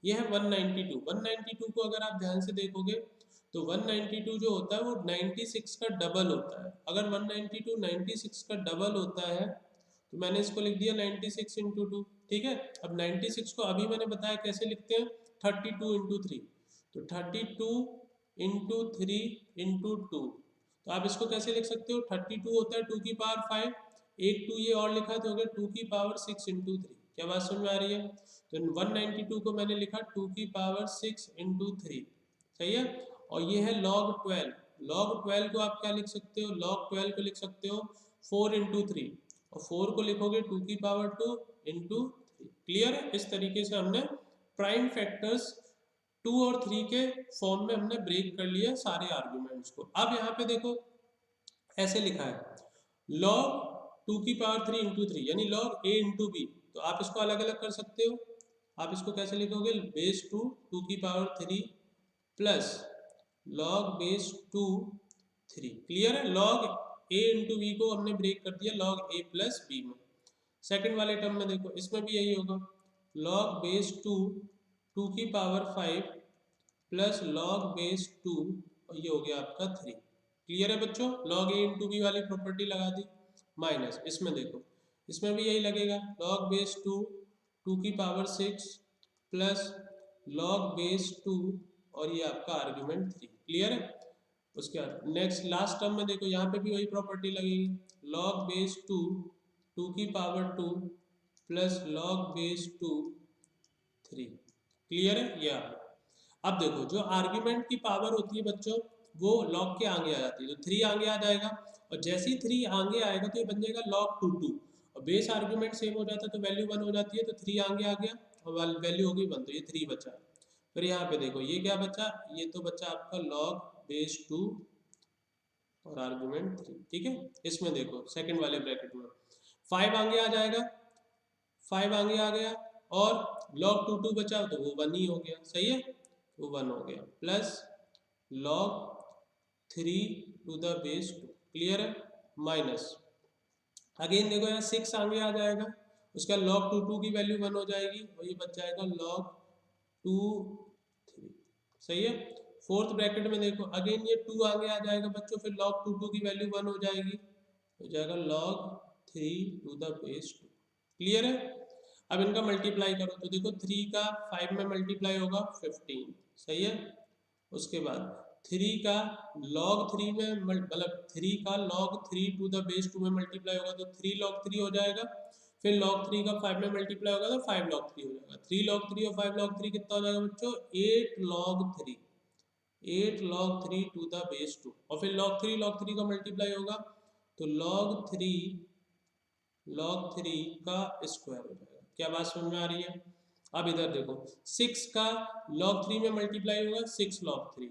ये है 192। 192 को अगर आप ध्यान से देखोगे तो 192 जो होता है वो 96 का डबल होता है। अगर 192 96 का डबल होता है तो मैंने इसको लिख दिया 96 इंटू 2। ठीक है? अब 96 को अभी मैंने बताया कैसे लिखते हैं, 32 इंटू 3। तो 32 इंटू 3 इंटू 2, तो आप इसको कैसे लिख सकते हो? 32 होता है 2 की पावर 5, एक 2 ये और लिखा तो हो गया 2 की पावर 6 इंटू 3। क्या बात समझ में आ रही है? तो 192 को मैंने लिखा 2 की पावर 6 इंटू 3। सही है? और ये है log 12। log 12 को आप क्या लिख सकते हो? log 12 को लिख सकते हो 4 इंटू 3, और 4 को लिखोगे 2 की पावर 2 इंटू 3। क्लियर है? इस तरीके से हमने प्राइम फैक्टर्स 2 और 3 के फॉर्म में हमने ब्रेक कर लिया सारे आर्ग्यूमेंट्स को। अब यहाँ पे देखो ऐसे लिखा है log 2 की पावर 3 इंटू 3, यानी log a इंटू बी। तो आप इसको अलग अलग कर सकते हो। आप इसको कैसे लिखोगे? बेस 2 2 की power 3 plus log base 2 3। Clear है? log a इंटू बी को हमने ब्रेक कर दिया log a प्लस बी में। सेकंड वाले टर्म में देखो, इसमें भी यही होगा, log बेस 2 2 की पावर 5 प्लस log बेस 2, और ये हो गया आपका 3। क्लियर है बच्चों? log a इंटू बी वाली प्रॉपर्टी लगा दी। माइनस इसमें देखो, इसमें भी यही लगेगा, log बेस 2 2 की पावर 6 प्लस log बेस 2, और ये आपका आर्ग्यूमेंट 3। क्लियर है? उसके बाद नेक्स्ट लास्ट टर्म में देखो, यहाँ पे भी वही प्रॉपर्टी लगेगी, log बेस 2 2 की power 2 plus log base 2 3। Clear है? या अब देखो, जो आर्ग्यूमेंट की पावर होती है बच्चों वो log के आगे आ जाती है, तो 3 आगे आ जाएगा, और जैसे ही 3 आगे आएगा तो ये बन जाएगा log 2 2, और बेस आर्ग्यूमेंट सेम हो जाता है तो वैल्यू 1 हो जाती है, तो 3 आगे आ गया और वैल्यू हो गई 1, तो ये 3 बचा। फिर यहाँ पे देखो ये क्या बचा? ये तो बचा आपका log बेस 2 और आर्गुमेंट 3। ठीक है? इसमें देखो सेकंड वाले ब्रैकेट में 5 आगे आ जाएगा, 5 आगे आ गया, और log 2 2 बचा तो वो 1 ही हो गया। सही है? वो 1 हो गया, plus log 3 to the base 2। Clear है? माइनस अगेन देखो यहाँ 6 आगे आ जाएगा, उसका log 2 2 की वैल्यू 1 हो जाएगी, और ये बच जाएगा log 2 3। सही है? फोर्थ ब्रैकेट में देखो अगेन ये 2 आगे आ जाएगा बच्चों, फिर log 2 2 की वैल्यू 1 हो जाएगी, हो जाएगा log 3 to the base 2। Clear है? अब इनका मल्टीप्लाई करो तो देखो 3 का 5 में मल्टीप्लाई होगा 15। सही है? उसके बाद 3 का log 3 में मतलब 3 का log 3 टू द बेस 2 में मल्टीप्लाई होगा तो 3 log 3 हो जाएगा, फिर log 3 का 5 में मल्टीप्लाई होगा तो 5 log 3 हो जाएगा। 3 log 3 और 5 log 3 कितना हो जाएगा बच्चों? 8 log 3, 8 log 3 to the base 2, और फिर log 3 का मल्टीप्लाई होगा तो log 3 का स्क्वायर हो जाएगा। क्या बात समझ में आ रही है? अब इधर देखो 6 का log 3 में मल्टीप्लाई होगा 6 log 3,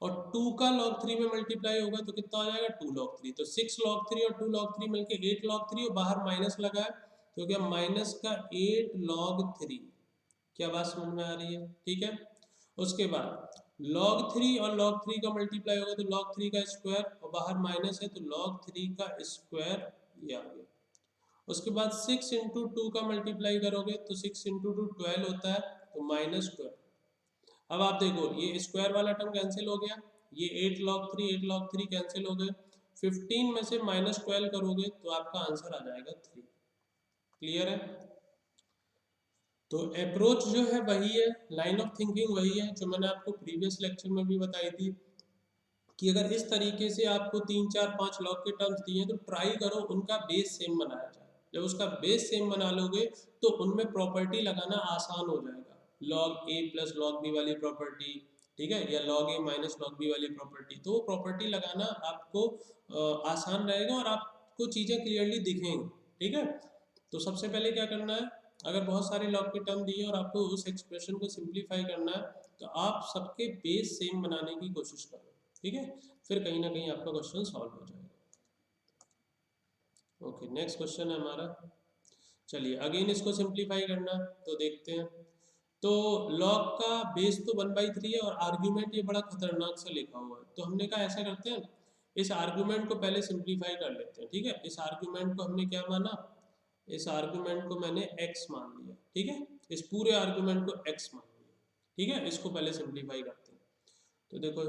और 2 का log 3 में मल्टीप्लाई होगा तो कितना हो जाएगा? 2 log 3। तो 6 log 3 और 2 log 3 मिलके 8 log 3, और बाहर माइनस लगा है तो क्या माइनस का 8 log 3। क्या बात समझ में आ रही है? ठीक है? उसके बाद log 3 और log 3 का मल्टीप्लाई होगा तो log 3 का स्क्वायर, और बाहर माइनस है तो log 3 का स्क्वायर, ये आ गया। उसके बाद 6 इंटू 2 का मल्टीप्लाई करोगे तो 6 इंटू 2 12 होता है, तो -12। अब आप देखो ये स्क्वायर वाला टर्म कैंसिल हो गया, ये 8 log 3 8 log 3 कैंसिल हो गए, 15 में से -12 करोगे तो आपका आंसर आ जाएगा 3। क्लियर है? तो अप्रोच जो है वही है, लाइन ऑफ थिंकिंग वही है जो मैंने आपको प्रीवियस लेक्चर में भी बताई थी कि अगर इस तरीके से आपको 3 4 5 लॉग के टर्म्स दिए हैं तो ट्राई करो उनका बेस सेम बनाया जाए। जब उसका बेस सेम बना लोगे तो उनमें प्रॉपर्टी लगाना आसान हो जाएगा, लॉग ए प्लस लॉग बी वाली प्रॉपर्टी, ठीक है, या log a minus log B वाली प्रॉपर्टी, तो वो प्रॉपर्टी लगाना आपको आसान रहेगा और आपको चीज़ें क्लियरली दिखेंगी। ठीक है, तो सबसे पहले क्या करना है, अगर बहुत सारे लॉग के टर्म दिए और आपको उस एक्सप्रेशन को सिंप्लीफाई करना है तो आप सबके बेस सेम बनाने की कोशिश करो। ठीक है, फिर कहीं ना कहीं आपका क्वेश्चन सॉल्व हो जाएगा। ओके, नेक्स्ट क्वेश्चन है हमारा। चलिए अगेन इसको सिंप्लीफाई करना, तो देखते हैं। तो लॉग का बेस तो 1/3 है और आर्ग्यूमेंट ये बड़ा खतरनाक सा लिखा हुआ है, तो हमने कहा ऐसा करते हैं, इस आर्ग्यूमेंट को पहले सिंप्लीफाई कर लेते हैं। ठीक है, इस आर्ग्यूमेंट को हमने क्या माना, इस आर्ग्यूमेंट को मैंने x मान लिया। ठीक है, इस पूरे आर्ग्यूमेंट को x मान लिया। ठीक है, इसको पहले सिंप्लीफाई करते हैं, तो देखो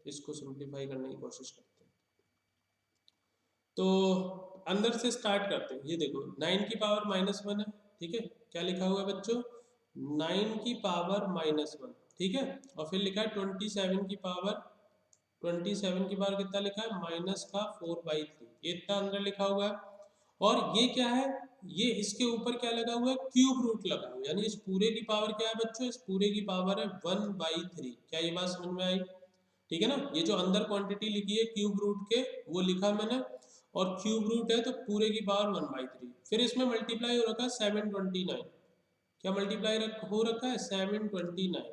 इसको सिंप्लीफाई करने की कोशिश करते हैं। तो अंदर से स्टार्ट करते हैं, ये देखो 9 की पावर -1 है। ठीक है, क्या लिखा हुआ है बच्चों, 9 की पावर -1। ठीक है, और फिर लिखा है 27 की पावर, 27 की पावर कितना लिखा है, -4/3, ये इतना अंदर लिखा हुआ है। और ये क्या है, ये इसके ऊपर क्या लगा हुआ है, क्यूब रूट लगा हुआ है, यानी इस पूरे की पावर क्या है बच्चों, इस पूरे की पावर है 1/3। क्या ये बात समझ में आई? ठीक है ना, ये जो अंदर क्वांटिटी लिखी है क्यूब रूट के वो लिखा मैंने, और क्यूब रूट है तो पूरे की पावर 1/3। फिर इसमें मल्टीप्लाई हो रखा है 729, क्या मल्टीप्लाई हो रखा है 729,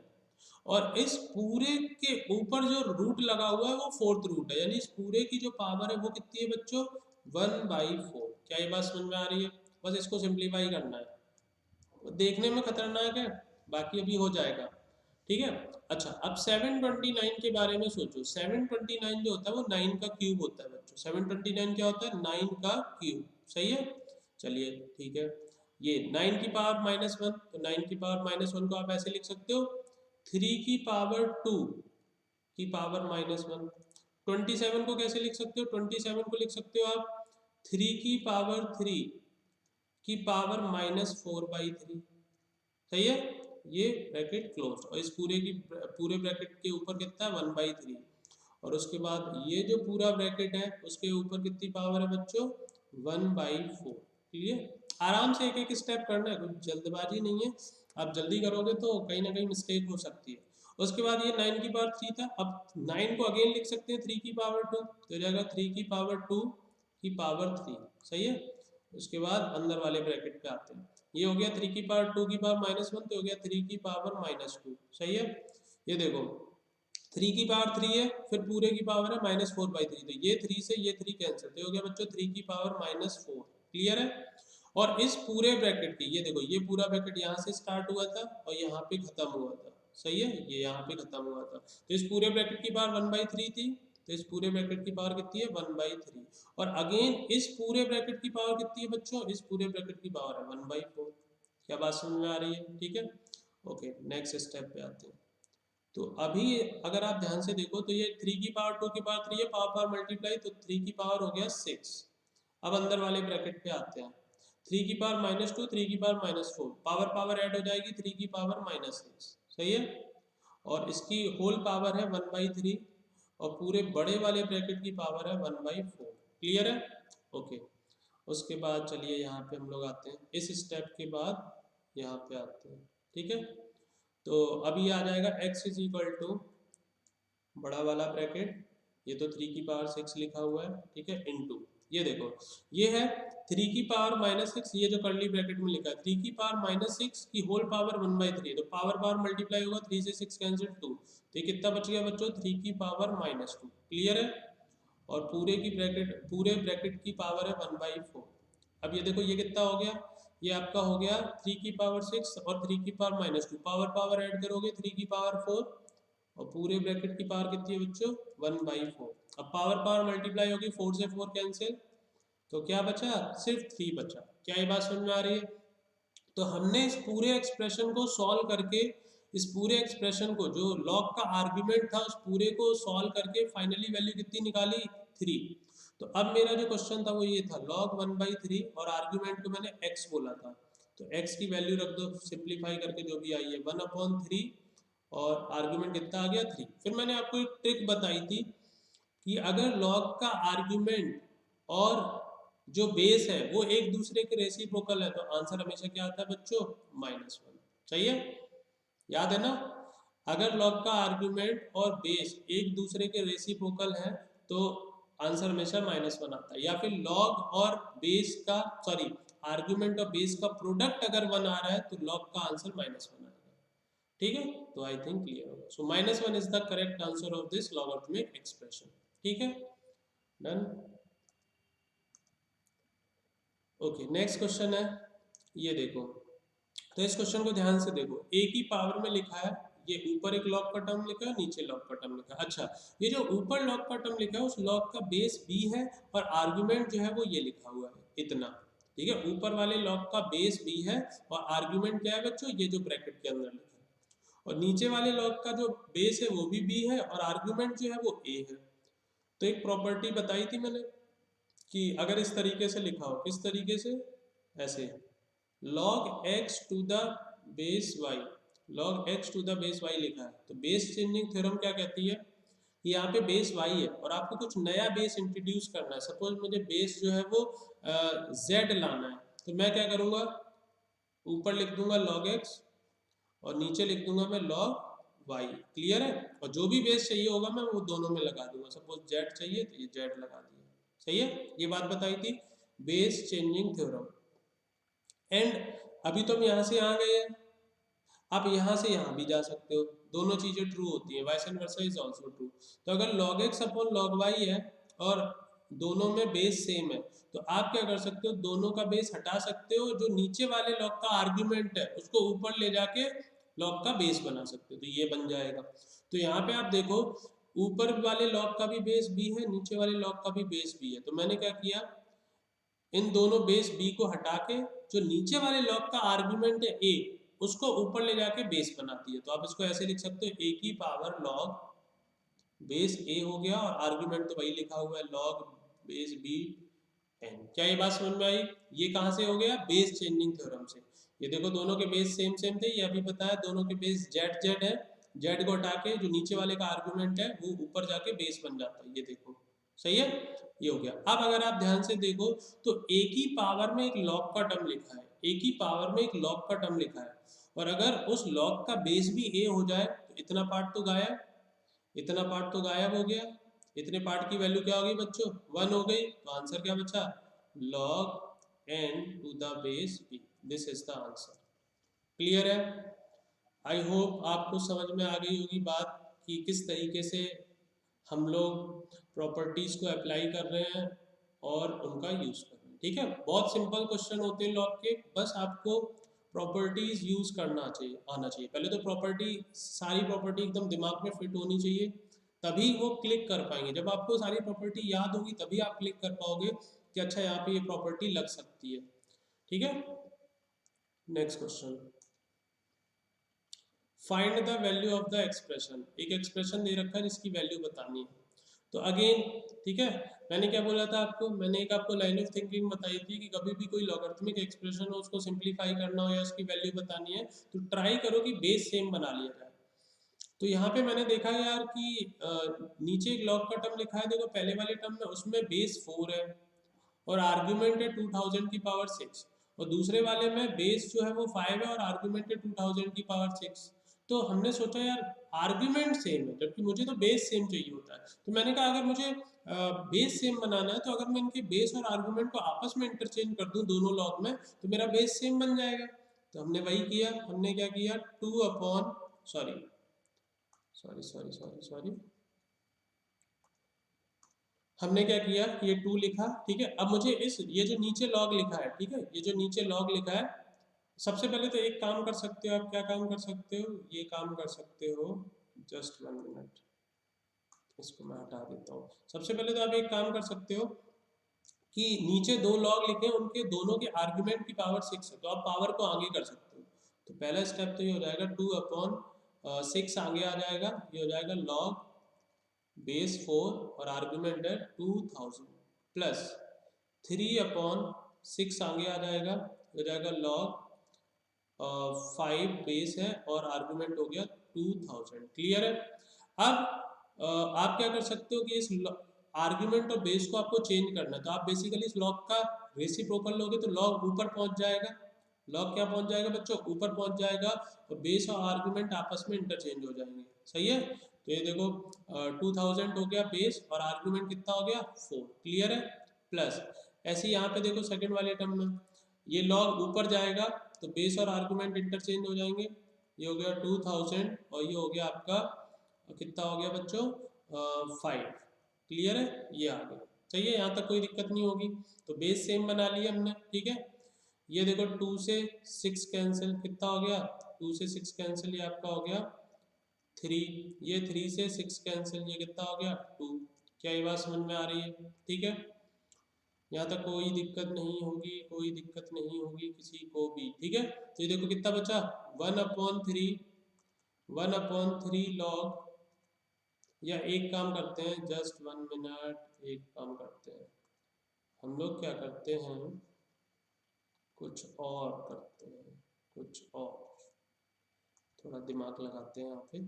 और इस पूरे के ऊपर जो रूट लगा हुआ है वो फोर्थ रूट है, यानी इस पूरे की जो पावर है वो कितनी है बच्चों, 1/4। क्या ये बात समझ में आ रही है? बस इसको सिंप्लीफाई करना है, देखने में खतरनाक है, बाकी अभी हो जाएगा। ठीक है, अच्छा अब 729 के बारे में सोचो, 729 जो होता है वो 9 का क्यूब होता है बच्चों। 729 क्या होता है, 9 का क्यूब। सही है, चलिए ठीक है, ये 9 की पावर -1, तो 9 की पावर -1 को आप ऐसे लिख सकते हो, 3 की पावर 2 की पावर -1। 27 को कैसे लिख सकते हो, 27 को लिख सकते हो आप 3 की पावर 3 की पावर -4/3। सही है, ये ब्रैकेट क्लोज, और इस पूरे ब्रैकेट के ऊपर कितना है 1/3, और उसके बाद ये जो पूरा ब्रैकेट है उसके ऊपर कितनी पावर है बच्चों, 1/4। क्लियर, आराम से एक एक स्टेप करना है, कुछ जल्दबाजी नहीं है, आप जल्दी करोगे तो कहीं ना कहीं मिस्टेक हो सकती है। उसके बाद ये 9 की पावर 3 था, अब 9 को अगेन लिख सकते हैं 3 की पावर 2, तो हो जाएगा 3 की पावर 2 की पावर 3। सही है, उसके बाद अंदर वाले ब्रैकेट पे आते हैं, ये हो गया 3 की पावर 2 की पावर -1, तो हो गया 3 की पावर -2। सही है, ये देखो 3 की पावर 3 है, फिर पूरे की पावर है -4/3, तो ये 3 से ये 3 कैंसिल, तो हो गया बच्चों 3 की पावर -4। क्लियर है, और इस पूरे ब्रैकेट की, ये देखो ये पूरा ब्रैकेट यहाँ से स्टार्ट हुआ था और यहाँ पे खत्म हुआ था। सही है, ये यहाँ पे खत्म हुआ था, तो इस पूरे ब्रैकेट की पावर 1/3 थी, तो इस पूरे ब्रैकेट की पावर कितनी है 1/3, और अगेन इस पूरे ब्रैकेट की पावर कितनी है बच्चों, इस पूरे ब्रैकेट की पावर है 1/4। क्या बात समझ में आ रही है? ठीक है, ओके नेक्स्ट स्टेप पे आते हैं। तो अभी अगर आप ध्यान से देखो तो ये 3 की पावर 2 की पावर 3 है, पावर पावर मल्टीप्लाई, तो 3 की पावर हो गया 6। अब अंदर वाले ब्रैकेट पे आते हैं, 3 की पावर -2, 3 की पावर -4, पावर पावर ऐड हो जाएगी 3 की पावर -6। सही है, और इसकी होल पावर है 1/3, और पूरे बड़े वाले ब्रैकेट की पावर है 1/4। क्लियर है, ओके। उसके बाद चलिए यहाँ पे हम लोग आते हैं, इस स्टेप के बाद यहाँ पे आते हैं। ठीक है, तो अभी आ जाएगा x इज इक्वल टू बड़ा वाला ब्रैकेट, ये तो 3 की पावर 6 लिखा हुआ है, ठीक है, इनटू ये देखो ये है 3 की पावर -6, ये जो कर्ली ब्रैकेट में लिखा है 3 की पावर -6 की होल पावर 1/3, तो पावर पावर मल्टीप्लाई होगा, 3 से 6 कैंसिल 2, तो ये कितना बच गया बच्चों 3 की पावर -2। क्लियर है, और पूरे ब्रैकेट की पावर है 1/4। अब ये देखो ये कितना हो गया, ये आपका हो गया 3 की पावर 6 और 3 की पावर -2, पावर पावर ऐड करोगे 3 की पावर 4 और पूरे ब्रैकेट की पावर कितनी है बच्चों 1/4। अब पावर पावर मल्टीप्लाई होगी, 4 से 4 कैंसिल, तो क्या बचा सिर्फ 3 बचा। क्या ये बात समझ में आ रही है? तो हमने इस पूरे एक्सप्रेशन को सॉल्व करके, इस पूरे एक्सप्रेशन को जो लॉग का आर्ग्यूमेंट था उस पूरे को सॉल्व करके फाइनली वैल्यू कितनी निकाली 3। तो अब मेरा जो क्वेश्चन था वो ये था, log 1/3 और आर्ग्यूमेंट को मैंने x बोला था, तो x की वैल्यू रख दो सिंप्लीफाई करके, जो भी आई है 1/3 और आर्ग्यूमेंट कितना आ गया 3। फिर मैंने आपको एक ट्रिक बताई थी कि अगर log का आर्ग्यूमेंट और जो बेस है वो एक दूसरे के रेसिप्रोकल है तो आंसर हमेशा क्या आता है बच्चों -1। सही है, याद है ना? अगर log का आर्ग्यूमेंट और बेस एक दूसरे के रेसिप्रोकल है तो आंसर हमेशा -1 आता है, या फिर log और बेस का सॉरी आर्ग्यूमेंट और बेस का प्रोडक्ट अगर 1 आ रहा है तो log का आंसर -1 आएगा। ठीक है, तो आई थिंक क्लियर होगा। सो -1 is the correct answer of this logarithmic expression. ठीक है, डन। ओके, नेक्स्ट क्वेश्चन है, ये देखो। तो इस क्वेश्चन को ध्यान से देखो, a की पावर में लिखा है, ये ऊपर एक लॉग का टर्म लिखा है, नीचे लॉग का टर्म लिखा है। अच्छा, ये जो ऊपर लॉग का टर्म लिखा है उस लॉग का बेस b है और आर्गुमेंट जो है वो ये लिखा हुआ है इतना। ठीक है, ऊपर वाले लॉग का बेस b है और आर्गुमेंट क्या है बच्चों, ये जो ब्रैकेट के अंदर लिखा है, और नीचे वाले लॉग का जो बेस है वो भी b है और आर्गुमेंट जो है वो a है। तो एक प्रॉपर्टी बताई थी मैंने कि अगर इस तरीके से लिखा हो, किस तरीके से, ऐसे log x to the base y, log x to the base y लिखा है, तो बेस चेंजिंग थ्योरम क्या कहती है, यहाँ पे बेस y है और आपको कुछ नया बेस इंट्रोड्यूस करना है। सपोज मुझे बेस जो है वो z लाना है, तो मैं क्या करूँगा, ऊपर लिख दूंगा log x और नीचे लिख दूंगा मैं log y। क्लियर है? और जो भी बेस चाहिए होगा मैं वो दोनों में लगा दूंगा। सपोज z चाहिए तो ये z लगा दिया। सही है, ये बात बताई थी बेस चेंजिंग थ्योरम। एंड अभी तो हम यहाँ से यहाँ गए हैं, आप यहाँ से यहाँ भी जा सकते हो, दोनों चीजें ट्रू होती हैं, vice and versa is also true. तो अगर log x upon log y है और दोनों में बेस सेम है तो आप क्या कर सकते हो, दोनों का बेस हटा सकते हो, जो नीचे वाले लॉग का आर्ग्यूमेंट है उसको ऊपर ले जाके लॉग का बेस बना सकते हो, तो ये बन जाएगा। तो यहाँ पे आप देखो, ऊपर वाले लॉग का भी बेस b है, नीचे वाले लॉग का भी बेस b है, तो मैंने क्या किया, इन दोनों बेस b को हटा के जो नीचे वाले लॉग का आर्ग्यूमेंट है a उसको ऊपर ले जाके बेस बना दिया। तो आप इसको ऐसे लिख सकते हो, a की पावर log बेस a हो गया और आर्ग्यूमेंट तो वही लिखा हुआ है log बेस b n। क्या ये बात समझ में आई? ये कहाँ से हो गया, बेस चेंजिंग थ्योरम से। ये देखो दोनों के बेस सेम सेम थे, ये अभी बताया दोनों के बेस z z है, z को हटा के जो नीचे वाले का आर्ग्यूमेंट है वो ऊपर जाके बेस बन जाता है, ये देखो। सही है, ये हो गया। अब अगर आप ध्यान से देखो तो a की पावर में एक log का टर्म लिखा है, a की पावर में एक log का टर्म लिखा है, और अगर उस log का बेस भी a हो जाए तो इतना पार्ट तो गायब, इतना पार्ट तो गायब हो गया, इतने पार्ट की वैल्यू क्या हो गई बच्चों 1 हो गई, तो आंसर क्या बचा log n to the base b। This is the answer. Clear है? आई होप आपको समझ में आ गई होगी बात कि किस तरीके से हम लोग प्रॉपर्टीज को अप्लाई कर रहे हैं और उनका यूज कर रहे हैं। ठीक है, बहुत सिंपल क्वेश्चन होते हैं लॉग के, बस आपको प्रॉपर्टीज यूज करना चाहिए, आना चाहिए। पहले तो प्रॉपर्टी, सारी प्रॉपर्टी एकदम दिमाग में फिट होनी चाहिए, तभी वो क्लिक कर पाएंगे। जब आपको सारी प्रॉपर्टी याद होगी तभी आप क्लिक कर पाओगे कि अच्छा यहाँ पे ये प्रॉपर्टी लग सकती है। ठीक है, next question, find the value of the expression. एक एक्सप्रेशन दे रखा है जिसकी वैल्यू बतानी है। तो अगेन ठीक है, मैंने क्या बोला था आपको, मैंने एक आपको लाइन ऑफ थिंकिंग बताई थी कि कभी भी कोई लॉगरिथमिक एक्सप्रेशन हो उसको सिंप्लीफाई करना हो या उसकी वैल्यू बतानी है तो ट्राई करो कि बेस सेम बना लिया जाए। तो यहाँ पे मैंने देखा यार कि नीचे एक लॉग का टर्म लिखा है, देखो पहले वाले टर्म में उसमें बेस 4 है और आर्ग्यूमेंट है 2000 की पावर 6, और दूसरे वाले में बेस जो है वो 5 है और आर्ग्यूमेंट है 2000 की पावर 6। तो हमने सोचा यार आर्ग्यूमेंट सेम है जबकि मुझे तो बेस सेम चाहिए होता है, तो मैंने कहा अगर मुझे बेस सेम बनाना है तो अगर मैं इनके बेस और आर्ग्यूमेंट को आपस में इंटरचेंज कर दूं दोनों लॉग में तो मेरा बेस सेम बन जाएगा। तो हमने वही किया, हमने क्या किया 2 upon sorry sorry sorry sorry sorry हमने क्या किया, ये 2 लिखा। ठीक है, अब मुझे इस ये जो नीचे लॉग लिखा है, ठीक है, ये जो नीचे लॉग लिखा है, सबसे पहले तो एक काम कर सकते हो आप, क्या काम कर सकते हो, ये काम कर सकते हो जस्ट 1 मिनट, इसको मैं हटा देता हूँ। सबसे पहले तो आप एक काम कर सकते हो कि नीचे दो लॉग लिखे, उनके दोनों के आर्ग्यूमेंट की पावर 6 है, तो आप पावर को आगे कर सकते हो। तो पहला स्टेप तो ये हो जाएगा 2/6 आगे आ जाएगा, ये हो जाएगा लॉग बेस 4 और आर्ग्यूमेंट है 2000 प्लस 3/6 आगे आ जाएगा, हो जाएगा लॉग 5 बेस है और आर्गुमेंट हो गया 2000। क्लियर है। अब आप क्या कर सकते हो कि इस आर्गुमेंट और बेस को आपको चेंज करना है, तो आप बेसिकली इस लॉग का रेसिप्रोकल लोगे तो लॉग ऊपर पहुंच जाएगा। लॉग क्या पहुंच जाएगा बच्चों, ऊपर पहुंच जाएगा, और बेस और आर्गुमेंट आपस में इंटरचेंज हो जाएंगे। सही है। तो ये देखो 2000 हो गया बेस और आर्गुमेंट कितना हो गया 4। क्लियर है। प्लस ऐसे यहाँ पे देखो सेकंड वाले टर्म में ये लॉग ऊपर जाएगा तो बेस और आर्गुमेंट इंटरचेंज हो जाएंगे। ये हो गया 2000 और ये हो गया आपका कितना हो गया बच्चों 5। क्लियर है, ये आ गया। सही है, यहाँ तक कोई दिक्कत नहीं होगी। तो बेस सेम बना लिया हमने। ठीक है, ये देखो 2 से 6 कैंसिल, कितना हो गया 2 से 6 कैंसिल, ये आपका हो गया 3। ये 3 से 6 कैंसिल, ये कितना हो गया 2। क्या ये बात समझ में आ रही है? ठीक है, यहाँ तक कोई दिक्कत नहीं होगी, कोई दिक्कत नहीं होगी किसी को भी। ठीक है, तो ये देखो कितना बचा 1/3 लॉग, या एक काम करते हैं जस्ट 1 मिनट, एक काम करते हैं हम लोग, क्या करते हैं कुछ और करते हैं, कुछ और थोड़ा दिमाग लगाते हैं यहाँ पे,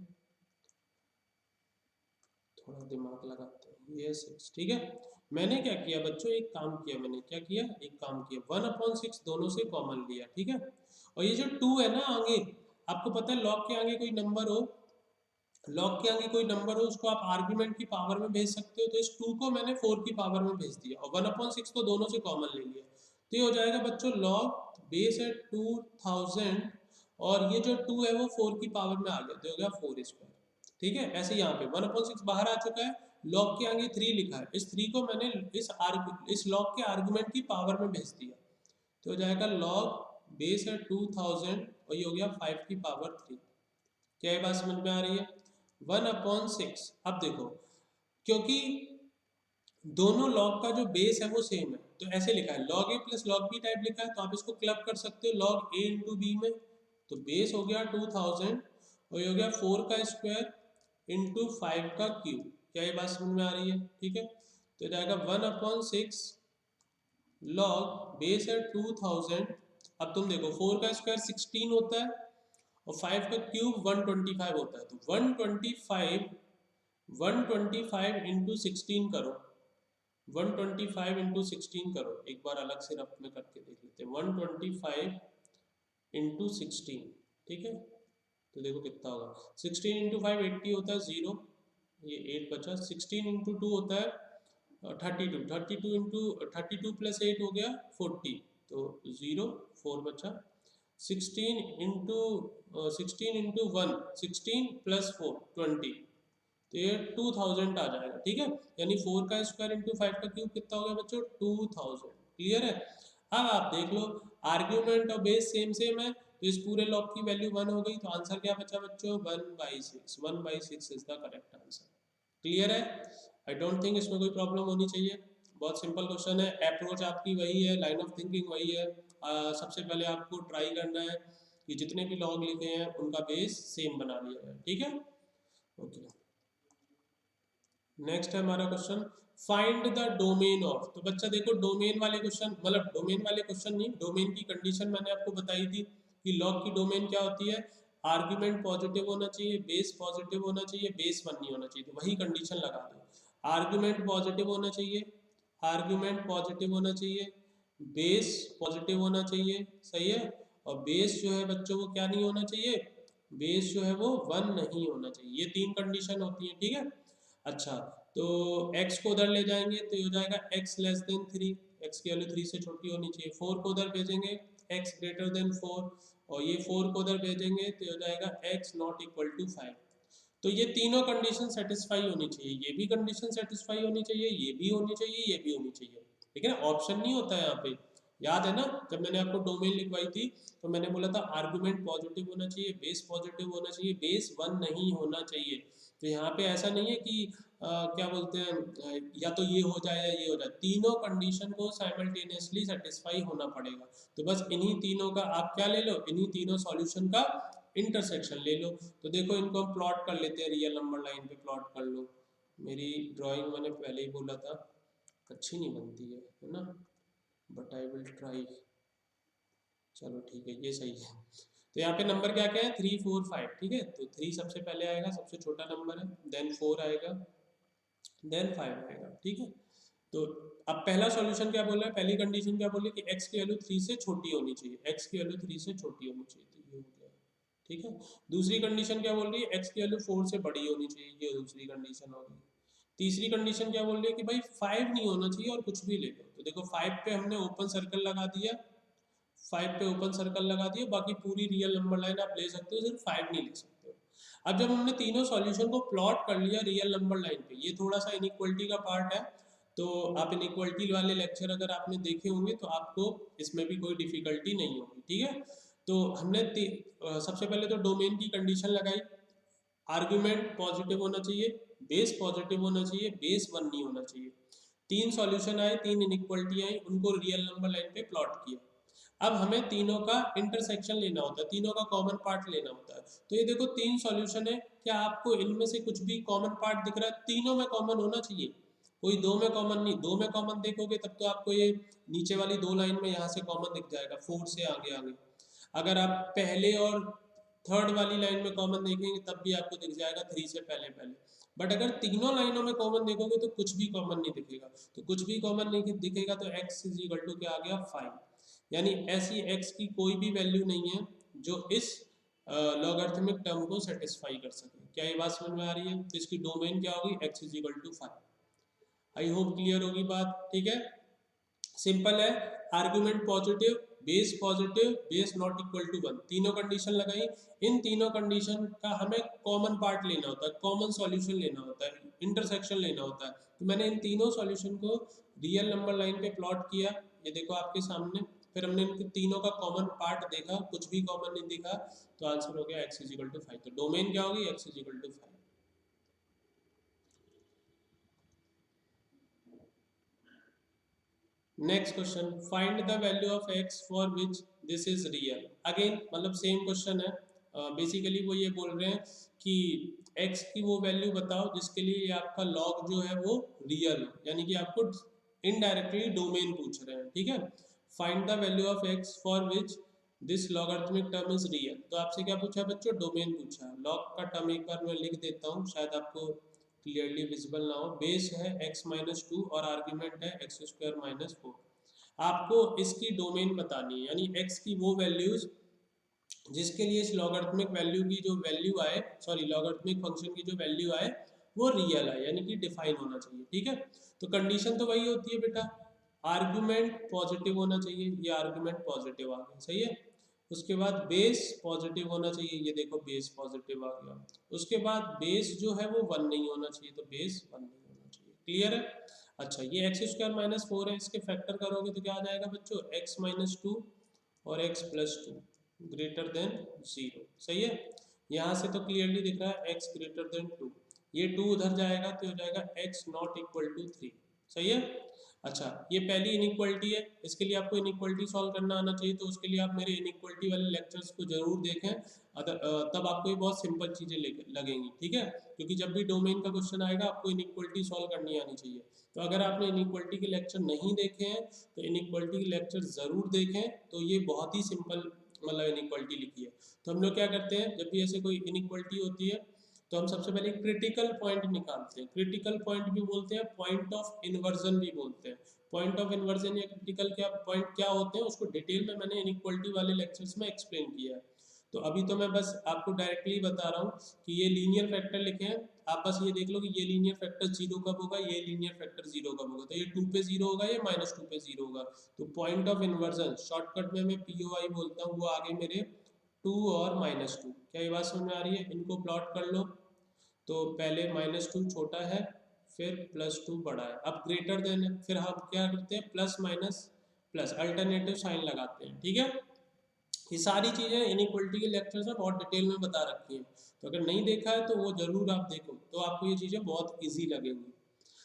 थोड़ा दिमाग लगाते हैं। ये 6। ठीक है, मैंने क्या किया बच्चों, एक काम किया, मैंने क्या किया, एक काम किया 1/6 दोनों से कॉमन लिया। ठीक है, और ये जो 2 है ना आगे, आपको पता है लॉग के आगे कोई नंबर हो, लॉग के आगे कोई नंबर हो उसको आप आर्ग्यूमेंट की पावर में भेज सकते हो। तो इस 2 को मैंने 4 की पावर में भेज दिया और 1/6 तो दोनों से कॉमन ले लिया। तो ये हो जाएगा बच्चों लॉग बेस है 2000 और ये जो 2 है वो 4 की पावर में आ गया, तो हो गया 4²। ठीक है, ऐसे यहाँ पे 1/6 बाहर आ चुका है, लॉग के आगे 3 लिखा है, इस 3 को मैंने इस लॉग के आर्गुमेंट की पावर में भेज दिया। तो हो जाएगा लॉग बेस है 2000 और ये हो गया 5 की पावर 3। क्या ये बात समझ में आ रही है? 1/6। अब देखो क्योंकि दोनों लॉग का जो बेस है वो सेम है, तो ऐसे लिखा है लॉग ए प्लस लॉग बी टाइप लिखा है, तो आप इसको क्लब कर सकते हो लॉग ए इंटू बी में। तो बेस हो गया 2000 और ये हो गया 4 का स्क्वायर इंटू 5 का क्यूब। क्या ये बात समझ में आ रही है? ठीक है, तो जाएगा 1/6 लॉग बेस है 2000। अब तुम देखो 4 का स्क्वायर 16 होता है और 5 का क्यूब 125 होता है, तो 125 इंटू 16 करो, 125 इंटू 16 करो, एक बार अलग से रफ में करके देख लेते हैं। 125 इंटू 16, ठीक है, तो देखो कितना होगा 16 इंटू 5 80 होता है 0, ये 8 बचा। 16 इंटू 2 होता है 32, 32 इंटू 32 प्लस 8 हो गया 40, तो 0 4 बचा। 16 इंटू 1 16 प्लस 4 20, तो ये 2000 आ जाएगा। ठीक है, यानी 4 का स्क्वायर इंटू 5 का क्यूब कितना हो गया बच्चों 2000। क्लियर है। अब आप देख लो आर्ग्यूमेंट और बेस सेम सेम है, तो इस पूरे लॉग की वैल्यू 1 हो गई, तो आंसर क्या बचा बच्चों 1/6। 1/6 is the correct answer. Clear है, आई डोंट थिंक इसमें कोई प्रॉब्लम होनी चाहिए। बहुत सिंपल क्वेश्चन है, अप्रोच आपकी वही है, लाइन ऑफ थिंकिंग वही है। सबसे पहले आपको ट्राई करना है कि जितने भी लॉग लिखे हैं उनका बेस सेम बना लिया जाए। ठीक है, ओके। नेक्स्ट है हमारा question find the domain of. तो बच्चा देखो डोमेन वाले क्वेश्चन, मतलब डोमेन वाले क्वेश्चन नहीं, डोमेन की कंडीशन मैंने आपको बताई थी कि लॉग की डोमेन क्या होती है, आर्ग्यूमेंट पॉजिटिव होना चाहिए, बेस पॉजिटिव होना चाहिए, बेस 1 नहीं होना चाहिए, तो वही कंडीशन लगा दो। आर्ग्यूमेंट पॉजिटिव होना चाहिए, आर्ग्यूमेंट पॉजिटिव होना चाहिए, बेस पॉजिटिव होना चाहिए, सही है, और बेस जो है बच्चों वो क्या नहीं होना चाहिए, बेस जो है वो 1 नहीं होना चाहिए। ये 3 कंडीशन होती है। ठीक है, अच्छा, तो x को उधर ले जाएंगे तो ये हो जाएगा x लेस देन 3, x की वैल्यू 3 से छोटी होनी चाहिए। 4 को उधर भेजेंगे x ग्रेटर देन 4, और ये 4 को उधर भेजेंगे तो ये हो जाएगा x नॉट इक्वल टू 5। तो ये तीनों कंडीशन सेटिस्फाई होनी चाहिए, ये भी कंडीशन सेटिस्फाई होनी चाहिए, ये भी होनी चाहिए, ये भी होनी चाहिए। ठीक है ना, ऑप्शन नहीं होता है यहाँ पे, याद है ना, जब मैंने आपको डोमेन लिखवाई थी तो मैंने बोला था आर्गुमेंट पॉजिटिव होना चाहिए, बेस पॉजिटिव होना चाहिए, बेस 1 नहीं होना चाहिए। तो यहाँ पे ऐसा नहीं है कि क्या बोलते हैं या तो ये हो जाए या ये हो जाए, तीनों कंडीशन को साइमल्टेनियसली सेटिस्फाई होना पड़ेगा। तो बस इन्हीं तीनों का आप क्या ले लो, इन्हीं तीनों सॉल्यूशन का इंटरसेक्शन ले लो। तो देखो इनको हम प्लॉट कर लेते हैं, रियल नंबर लाइन पे प्लॉट कर लो। मेरी ड्राइंग मैंने पहले ही बोला था अच्छी नहीं बनती है ना, बट आई विल ट्राई। चलो ठीक है, ये सही है। तो यहाँ पे नंबर क्या क्या है, 3 4 5, ठीक है। तो 3 सबसे पहले आएगा, सबसे छोटा नंबर है, देन 4 आएगा, देन 5 आएगा, ठीक है। तो अब पहला सॉल्यूशन क्या बोल रहा है, पहली कंडीशन क्या बोल रही है कि x की वैल्यू 3 से छोटी होनी चाहिए, x की वैल्यू 3 से छोटी होनी चाहिए, तो ये हो गया, ठीक है। दूसरी कंडीशन क्या बोल रही है, x की वैल्यू 4 से बड़ी होनी चाहिए, ये दूसरी कंडीशन होगी। तीसरी कंडीशन क्या बोल रही है कि भाई 5 नहीं होना चाहिए और कुछ भी ले लो। तो देखो 5 पे हमने ओपन सर्कल लगा दिया, 5 पे ओपन सर्कल लगा दिए, बाकी पूरी रियल नंबर लाइन आप ले सकते हो, सिर्फ 5 नहीं ले सकते हो। अब जब हमने तीनों सॉल्यूशन को प्लॉट कर लिया रियल नंबर लाइन पे, ये थोड़ा सा इनइक्वलिटी का पार्ट है, तो आप इनइक्वलिटी वाले लेक्चर अगर आपने देखे होंगे तो आपको इसमें भी कोई डिफिकल्टी नहीं होगी, ठीक है। तो हमने सबसे पहले तो डोमेन की कंडीशन लगाई, आर्ग्यूमेंट पॉजिटिव होना चाहिए, बेस पॉजिटिव होना चाहिए, बेस 1 नहीं होना चाहिए। तीन सॉल्यूशन आए, तीन इनइक्वलिटी आई, उनको रियल नंबर लाइन पे प्लॉट किया। अब हमें तीनों का इंटरसेक्शन लेना होता है, तीनों का कॉमन पार्ट लेना होता है। तो ये देखो तीन सॉल्यूशन है, क्या आपको इनमें से कुछ भी कॉमन पार्ट दिख रहा है, तीनों में कॉमन होना चाहिए, कोई दो में कॉमन नहीं। दो में कॉमन देखोगे तब तो आपको ये नीचे वाली दो लाइन में यहाँ से कॉमन दिख जाएगा, 4 से आगे आगे। अगर आप पहले और थर्ड वाली लाइन में कॉमन देखेंगे तब भी आपको दिख जाएगा 3 से पहले पहले। बट अगर तीनों लाइनों में कॉमन देखोगे तो कुछ भी कॉमन नहीं दिखेगा। तो कुछ भी कॉमन नहीं दिखेगा तो x इज इक्वल टू क्या आ गया, 5। यानी ऐसी x की कोई भी वैल्यू नहीं है जो इस लॉगरिथमिक टर्म को सेटिस्फाई कर सके। क्या ये बात समझ में आ रही है? तो इसकी डोमेन क्या होगी, x is equal to 5। I hope clear होगी बात, ठीक है। सिंपल है, argument positive, base positive, base not equal to 1, तीनों कंडीशन लगाई। इन तीनों कंडीशन का हमें कॉमन पार्ट लेना होता है, कॉमन सॉल्यूशन लेना होता है, इंटरसेक्शन लेना होता है। तो मैंने इन तीनों सॉल्यूशन को रियल नंबर लाइन पे प्लॉट किया, ये देखो आपके सामने। फिर हमने इन तीनों का कॉमन पार्ट देखा, कुछ भी कॉमन नहीं दिखा, तो आंसर हो गया x इज इक्वल टू 5। तो डोमेन क्या होगी, x is equal to 5। Next question, find the value of x for which this is real. Again मतलब सेम क्वेश्चन है, बेसिकली वो ये बोल रहे हैं कि x की वो वैल्यू बताओ जिसके लिए ये आपका लॉग जो है वो रियल हो, यानी कि आपको इनडायरेक्टली डोमेन पूछ रहे हैं, ठीक है। Find the value of x for which this logarithmic term is real. तो आपसे क्या पूछा है बच्चों, डोमेन पूछा है। लॉग का टर्म एक बार मैं लिख देता हूँ, शायद आपको क्लियरली विजिबल ना हो। बेस है x माइनस 2 और आर्ग्यूमेंट है एक्स स्क्वायर माइनस 4। आपको इसकी डोमेन बतानी है, यानी x की वो वैल्यूज जिसके लिए इस लॉगरिथमिक वैल्यू की जो वैल्यू आए, सॉरी लॉगरिथमिक फंक्शन की जो वैल्यू आए वो रियल है, यानी कि डिफाइन होना चाहिए, ठीक है। तो कंडीशन तो वही होती है बेटा, आर्गुमेंट पॉजिटिव होना चाहिए, ये आर्गुमेंट पॉजिटिव आ गया, सही है। उसके बाद बेस पॉजिटिव होना चाहिए, ये देखो बेस पॉजिटिव आ गया। उसके बाद बेस जो है वो 1 नहीं होना चाहिए, तो बेस 1 नहीं होना चाहिए, क्लियर है। अच्छा, ये एक्स स्क्वायर माइनस 4 है, इसके फैक्टर करोगे तो क्या आ जाएगा बच्चों, एक्स माइनस 2 और एक्स प्लस 2 ग्रेटर देन 0, सही है। यहाँ से तो क्लियरली दिख रहा है x ग्रेटर देन 2, ये 2 उधर जाएगा तो हो जाएगा x नॉट इक्वल टू 3, सही है। अच्छा, ये पहली इनइक्वलिटी है, इसके लिए आपको इनइक्वलिटी सॉल्व करना आना चाहिए, तो उसके लिए आप मेरे इनइक्वलिटी वाले लेक्चर्स को जरूर देखें, तब आपको ये बहुत सिंपल चीज़ें लगेंगी, ठीक है। क्योंकि जब भी डोमेन का क्वेश्चन आएगा आपको इनइक्वलिटी सॉल्व करनी आनी चाहिए। तो अगर आपने इनइक्वलिटी के लेक्चर नहीं देखे हैं तो इनइक्वलिटी के लेक्चर ज़रूर देखें, तो ये बहुत ही सिंपल मतलब इनइक्वलिटी लिखी है। तो हम लोग क्या करते हैं, जब भी ऐसे कोई इनइक्वलिटी होती है तो हम सबसे पहले क्रिटिकल पॉइंट निकालते हैं। क्रिटिकल पॉइंट भी बोलते हैं, पॉइंट ऑफ इन्वर्जन भी बोलते हैं। पॉइंट ऑफ इन्वर्जन या क्रिटिकल क्या पॉइंट क्या होते हैं उसको डिटेल में मैंने इनइक्वलिटी वाले लेक्चर्स में एक्सप्लेन किया है। तो अभी तो मैं बस आपको डायरेक्टली बता रहा हूँ कि ये लीनियर फैक्टर लिखे हैं, आप बस ये देख लो कि ये लीनियर फैक्टर 0 कब होगा, ये लीनियर फैक्टर 0 कब होगा। तो ये 2 पे 0 होगा, ये माइनस 2 पे 0 होगा। तो पॉइंट ऑफ इन्वर्जन शॉर्टकट में मैं POI बोलता हूँ, वो आगे मेरे 2 और माइनस 2। क्या ये बात समझ में आ रही है? इनको प्लॉट कर लो। तो पहले माइनस 2 छोटा है, फिर प्लस 2 बड़ा है, अब ग्रेटर देन है, फिर हम क्या करते हैं plus minus plus alternative sign लगाते हैं, ठीक है। ये सारी चीज़ें इनइक्वलिटी के लेक्चर्स में बहुत डिटेल में बता रखी हैं, तो अगर नहीं देखा है तो वो जरूर आप देखो, तो आपको ये चीज़ें बहुत ईजी लगेंगी।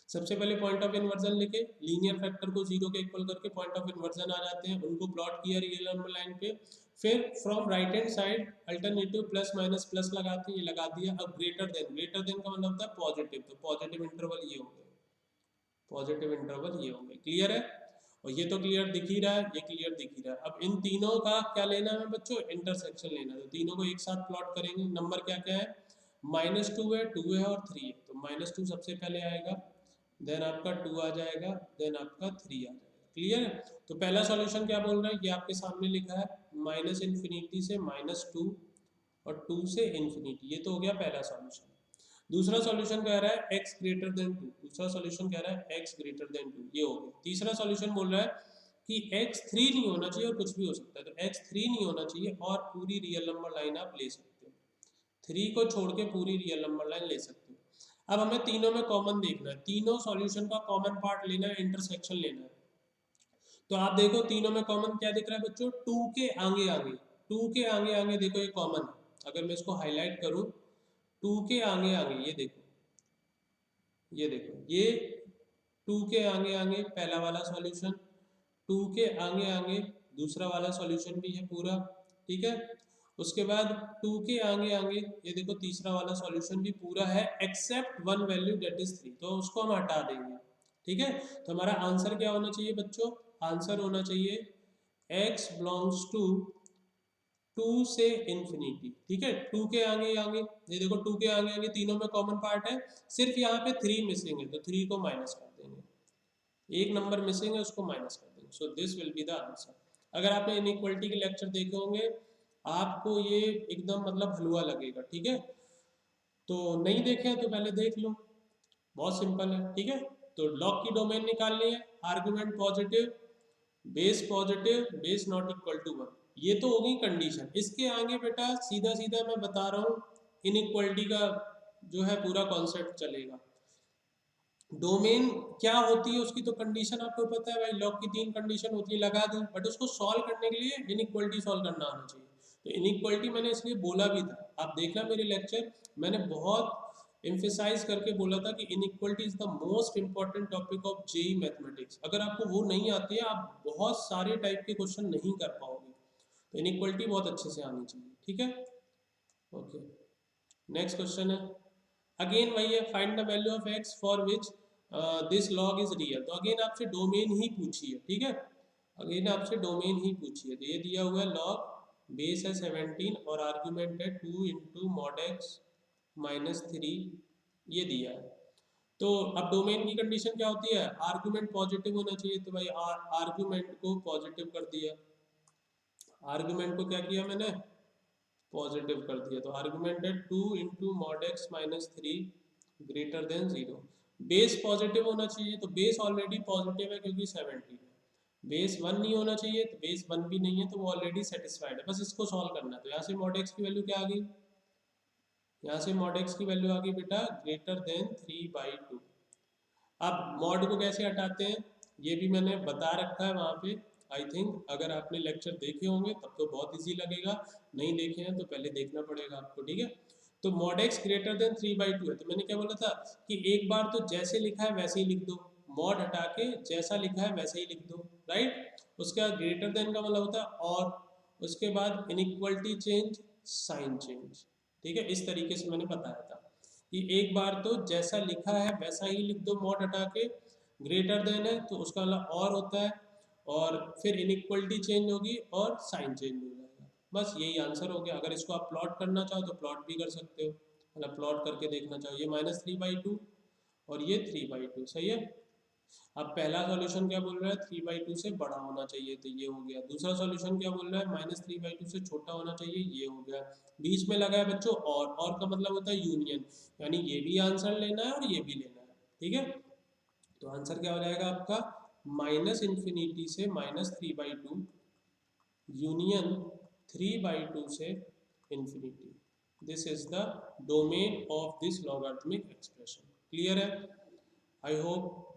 सबसे पहले पॉइंट ऑफ इन्वर्जन लिखे, लीनियर फैक्टर को जीरो के इक्वल करके पॉइंट ऑफ इन्वर्जन आ जाते हैं, उनको प्लॉट किया रियल नंबर लाइन पे। फिर from right hand side alternative plus minus plus लगाते हैं, ये लगा दिया। अब ग्रेटर देन का मतलब होता है पॉजिटिव, तो पॉजिटिव इंटरवल ये हो गए, पॉजिटिव इंटरवल ये हो गए, क्लियर है। और ये तो क्लियर दिख ही रहा है, ये क्लियर दिख ही रहा है। अब इन तीनों का क्या लेना है बच्चों, इंटरसेक्शन लेना है, तो तीनों को एक साथ प्लॉट करेंगे। नंबर क्या क्या है, -2 है, 2 है और 3 है, तो -2 सबसे पहले आएगा, देन आपका 2 आ जाएगा, देन आपका 3 आ जाएगा, क्लियर है। तो पहला सॉल्यूशन क्या बोल रहा है, ये आपके सामने लिखा है, -∞ से -2 और 2 से इन्फिनिटी, ये तो हो गया पहला सॉल्यूशन। दूसरा सॉल्यूशन कह रहा है x ग्रेटर देन 2, दूसरा सॉल्यूशन कह रहा है x ग्रेटर देन 2, ये हो गया। तीसरा सॉल्यूशन बोल रहा है कि x3 नहीं होना चाहिए और कुछ भी हो सकता है, तो x3 नहीं होना चाहिए और पूरी रियल नंबर लाइन आप ले सकते हो, 3 को छोड़ के पूरी रियल नंबर लाइन ले सकते हो। अब हमें तीनों में कॉमन देखना है, तीनों सॉल्यूशन का कॉमन पार्ट लेना है, इंटरसेक्शन लेना है। तो आप देखो तीनों में कॉमन क्या दिख रहा है बच्चों, 2 के आगे आगे, 2 के आगे आगे देखो ये कॉमन है। अगर मैं इसको हाईलाइट करूं, 2 के आगे आगे ये देखो, ये देखो, ये 2 के आगे आगे पहला वाला सॉल्यूशन, 2 के आगे आगे दूसरा वाला सॉल्यूशन भी है पूरा, ठीक है। उसके बाद 2 के आगे आगे ये देखो तीसरा वाला सॉल्यूशन भी पूरा है, except one value that is 3, तो उसको हम हटा देंगे, ठीक है। तो हमारा आंसर क्या होना चाहिए बच्चों, आंसर होना चाहिए x बिलोंग्स टू 2 से इन्फिनिटी, ठीक है। 2 के आगे आगे ये देखो, 2 के आगे आगे तीनों में कॉमन पार्ट है, सिर्फ यहाँ पे 3 मिसिंग है, तो 3 को माइनस कर देंगे, एक नंबर मिसिंग है उसको माइनस कर देंगे, so this will be the answer. अगर आपने इनइक्वालिटी के लेक्चर देखे होंगे आपको ये एकदम मतलब हलवा लगेगा, ठीक है। तो नहीं देखे हैं तो पहले देख लो, बहुत सिंपल है, ठीक है। तो लॉग की डोमेन निकालनी है, argument positive base not equal to 1, ये तो होगी कंडीशन। इसके आगे बेटा सीधा सीधा मैं बता रहा हूँ इनइक्वालिटी का जो है पूरा कॉन्सेप्ट चलेगा। डोमेन क्या होती है उसकी तो कंडीशन आपको पता है भाई, लॉग की 3 कंडीशन होती है, लगा दी, बट उसको सॉल्व करने के लिए इनइक्वालिटी सॉल्व करना आना चाहिए। तो इनइक्वालिटी मैंने इसलिए बोला भी था, आप देखना मेरे लेक्चर, मैंने बहुत एम्फेसाइज करके बोला था कि inequality is the most important topic of JEE mathematics. अगर आपको वो नहीं आती है आप बहुत सारे टाइप के क्वेश्चन नहीं कर पाओगे, तो इनइक्वालिटी बहुत अच्छे से आनी चाहिए, ठीक है। ओके, नेक्स्ट क्वेश्चन है, अगेन वही है, find the value of x for which this log is real. तो अगेन आपसे डोमेन ही पूछी है, ठीक है, अगेन आपसे डोमेन ही पूछी है। तो ये दिया हुआ है लॉग, बेस है 17 और आर्ग्यूमेंट है 2 इंटू मॉड एक्स माइनस 3, ये दिया है। तो अब डोमेन की कंडीशन क्या होती है, आर्ग्यूमेंट पॉजिटिव होना चाहिए, तो भाई आर्ग्यूमेंट को पॉजिटिव कर दिया, आर्ग्यूमेंट को क्या किया मैंने, पॉजिटिव कर दिया। तो आर्गुमेंट है 2 into mod x minus 3 greater than 0, base positive होना चाहिए, तो बेस ऑलरेडी पॉजिटिव है क्योंकि 17 है, बेस 1 नहीं होना चाहिए, तो बेस 1 भी नहीं है, तो वो ऑलरेडी सेटिस्फाइड है, बस इसको सॉल्व करना है। तो यहाँ से मॉड एक्स की वैल्यू क्या आ गई, यहाँ से मॉड एक्स की वैल्यू आ गई बेटा ग्रेटर देन 3/2। अब मॉड को कैसे हटाते हैं ये भी मैंने बता रखा है वहाँ पे, आई थिंक अगर आपने लेक्चर देखे होंगे तब तो बहुत इजी लगेगा, नहीं देखे हैं तो पहले देखना पड़ेगा आपको, ठीक है। तो मॉड एक्स ग्रेटर देन 3/2 है, तो मैंने क्या बोला था कि एक बार तो जैसे लिखा है वैसे ही लिख दो, मॉड हटा के जैसा लिखा है वैसे ही लिख दो, राइट। उसके बाद ग्रेटर देन का मतलब होता है और, उसके बाद इनइक्वलिटी चेंज, साइन चेंज, ठीक है। इस तरीके से मैंने बताया था कि एक बार तो जैसा लिखा है वैसा ही लिख दो, मॉड हटा के, ग्रेटर देन है तो उसका मतलब और होता है, और फिर इनइक्वलिटी चेंज होगी और साइन चेंज हो जाएगा, बस यही आंसर हो गया। अगर इसको आप प्लॉट करना चाहो तो प्लॉट भी कर सकते हो, मतलब प्लॉट करके देखना चाहो, ये -3/2 और ये 3/2, सही है। अब पहला सॉल्यूशन क्या बोल रहा है, 3/2 से बड़ा होना चाहिए, तो ये हो गया। दूसरा सॉल्यूशन क्या बोल रहा है, -3/2 से छोटा होना चाहिए, ये हो गया। बीच में लगा है बच्चों और का मतलब होता है यूनियन, यानी ये भी आंसर लेना है और ये भी लेना है, ठीक है। तो आंसर क्या हो जाएगा आपका, -∞ से -3/2 यूनियन 3/2 से infinity, this is the domain of this logarithmic expression, clear है। आई होप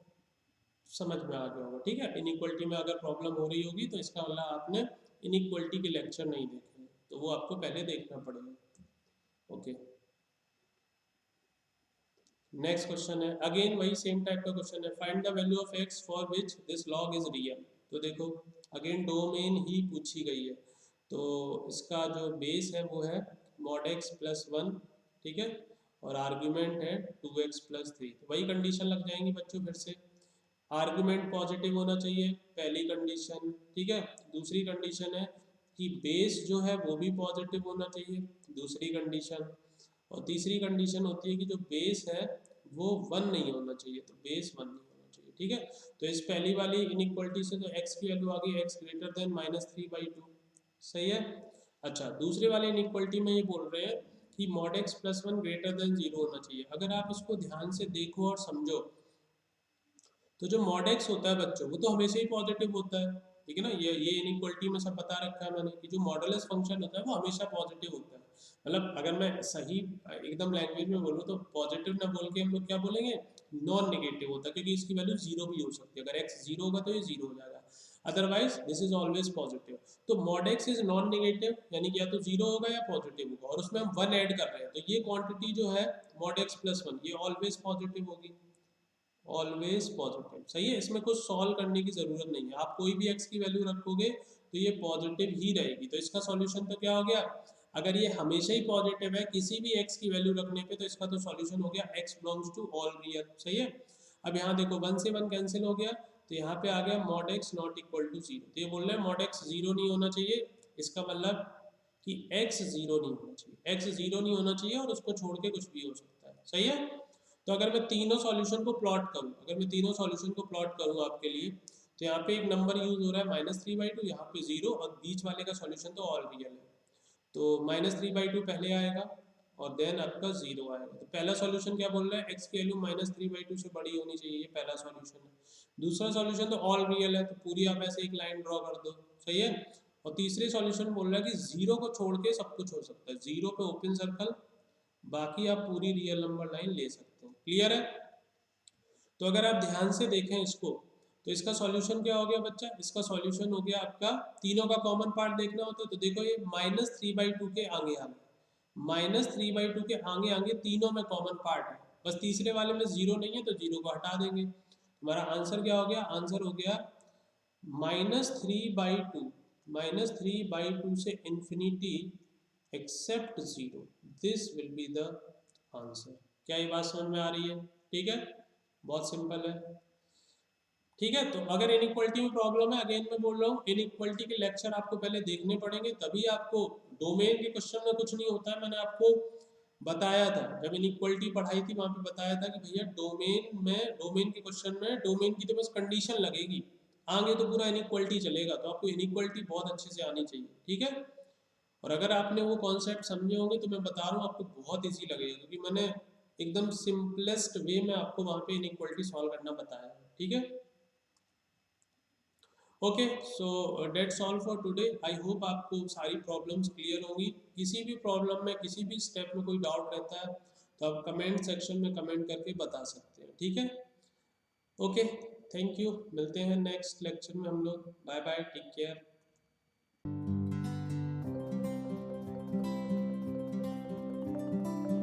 समझ में आ गया होगा, ठीक है। इनइक्वलिटी में अगर प्रॉब्लम हो रही होगी तो इसका मतलब आपने इनइक्वलिटी के लेक्चर नहीं देखे हैं, तो वो आपको पहले देखना पड़ेगा। ओके, नेक्स्ट क्वेश्चन है, अगेन वही सेम टाइप का क्वेश्चन है, find the value of x for which this log is real. तो देखो अगेन डोमेन ही पूछी गई है, तो इसका जो बेस है वो है मॉड एक्स प्लस वन, ठीक है, और आर्ग्यूमेंट है 2x+3। तो वही कंडीशन लग जाएंगी बच्चों फिर से, आर्गुमेंट पॉजिटिव होना चाहिए पहली कंडीशन, ठीक है। दूसरी कंडीशन है कि बेस जो है वो भी पॉजिटिव होना चाहिए, दूसरी कंडीशन। और तीसरी कंडीशन होती है कि जो बेस है वो वन नहीं होना चाहिए, तो बेस वन नहीं होना चाहिए, ठीक है। तो इस पहली वाली इनइक्वलिटी से तो x की वैल्यू आ गई x ग्रेटर देन -3/2, सही है। अच्छा, दूसरे वाले इनइक्वलिटी में ये बोल रहे हैं कि mod x plus one greater than 0 होना चाहिए। अगर आप इसको ध्यान से देखो और समझो तो जो मॉड एक्स होता है बच्चों वो तो हमेशा ही पॉजिटिव होता है, ठीक है ना। ये इनइक्वलिटी में सब बता रखा है मैंने कि जो मॉडुलस फंक्शन होता है वो हमेशा पॉजिटिव होता है। मतलब अगर मैं सही एकदम लैंग्वेज में बोलूँ तो पॉजिटिव ना बोल के हम लोग क्या बोलेंगे, नॉन नेगेटिव होता है, क्योंकि इसकी वैल्यू जीरो भी हो सकती है। अगर एक्स जीरो होगा तो ये जीरो हो जाएगा, otherwise this is always positive. तो mod x is non negative, यानी कि या तो जीरो होगा या पॉजिटिव होगा, और उसमें हम वन ऐड कर रहे हैं, तो ये क्वांटिटी जो है मॉड एक्स प्लस वन ये ऑलवेज पॉजिटिव होगी, ऑलवेज पॉजिटिव, सही है। इसमें कुछ सॉल्व करने की ज़रूरत नहीं है, आप कोई भी x की वैल्यू रखोगे तो ये पॉजिटिव ही रहेगी। तो इसका सॉल्यूशन तो क्या हो गया, अगर ये हमेशा ही पॉजिटिव है किसी भी x की वैल्यू रखने पे, तो इसका तो सॉल्यूशन हो गया x belongs to all real, सही है। अब यहाँ देखो वन से वन कैंसिल हो गया, तो यहाँ पे आ गया mod x not equal to zero. तो ये बोल रहे हैं मॉड x जीरो नहीं होना चाहिए, इसका मतलब कि x जीरो नहीं होना चाहिए, x जीरो नहीं होना चाहिए और उसको छोड़ के कुछ भी हो सकता है, सही है। तो अगर मैं तीनों सॉल्यूशन को प्लॉट करूं, अगर मैं तीनों सॉल्यूशन को प्लॉट करूं आपके लिए, तो यहाँ पे एक नंबर यूज हो रहा है -3/2, यहाँ पे जीरो, और बीच वाले का सॉल्यूशन तो ऑल रियल है, तो -3/2 पहले आएगा और देन आपका जीरो आएगा। तो पहला सॉल्यूशन क्या बोल रहा है, x की वैल्यू -3/2 से बड़ी होनी चाहिए, ये पहला सॉल्यूशन है। दूसरा सॉल्यूशन तो ऑल रियल है, तो पूरी आप ऐसे एक लाइन ड्रॉ कर दो, सही है। और तीसरे सॉल्यूशन बोल रहा है कि जीरो को छोड़ के सब कुछ हो सकता है, जीरो पे ओपन सर्कल, बाकी आप पूरी रियल नंबर लाइन ले सकते हैं, क्लियर है। तो अगर आप ध्यान से देखें इसको, तो इसका सॉल्यूशन क्या हो गया बच्चा, इसका सॉल्यूशन हो गया आपका, तीनों का कॉमन पार्ट देखना होता है तो देखो ये -3/2 के आगे आगे, -3/2 के आगे आगे तीनों में कॉमन पार्ट है, बस तीसरे वाले में जीरो नहीं है तो जीरो को हटा देंगे। हमारा आंसर क्या हो गया, आंसर हो गया -3/2, -3/2 से infinity except zero, this will be the answer. क्या ये बात समझ में आ रही है, ठीक है, बहुत सिंपल है, ठीक है। तो अगर इनइक्वलिटी में प्रॉब्लम है, अगेन मैं बोल रहा हूँ इनइक्वलिटी के लेक्चर आपको पहले देखने पड़ेंगे, तभी आपको, डोमेन के क्वेश्चन में कुछ नहीं होता है। मैंने आपको बताया था जब इनइक्वलिटी पढ़ाई थी, वहां पे बताया था कि भैया डोमेन में, डोमेन के क्वेश्चन में डोमेन की तो बस कंडीशन लगेगी, आगे तो पूरा इनइक्वलिटी चलेगा, तो आपको इनइक्वलिटी बहुत अच्छे से आनी चाहिए, ठीक है। और अगर आपने वो कॉन्सेप्ट समझे होंगे तो मैं बता रहा हूँ आपको बहुत ईजी लगेगा, क्योंकि मैंने एकदम सिंपलेस्ट वे में आपको वहाँ पे इनइक्वलिटी सॉल्व करना बताया है, ठीक है। Okay, so that's all for today. I hope आपको सारी प्रॉब्लम्स क्लियर होंगी। किसी भी प्रॉब्लम में, किसी भी स्टेप में कोई डाउट रहता है तो आप कमेंट सेक्शन में कमेंट करके बता सकते हैं, ठीक है। ओके, थैंक यू, मिलते हैं नेक्स्ट लेक्चर में हम लोग, बाय बाय, टेक केयर।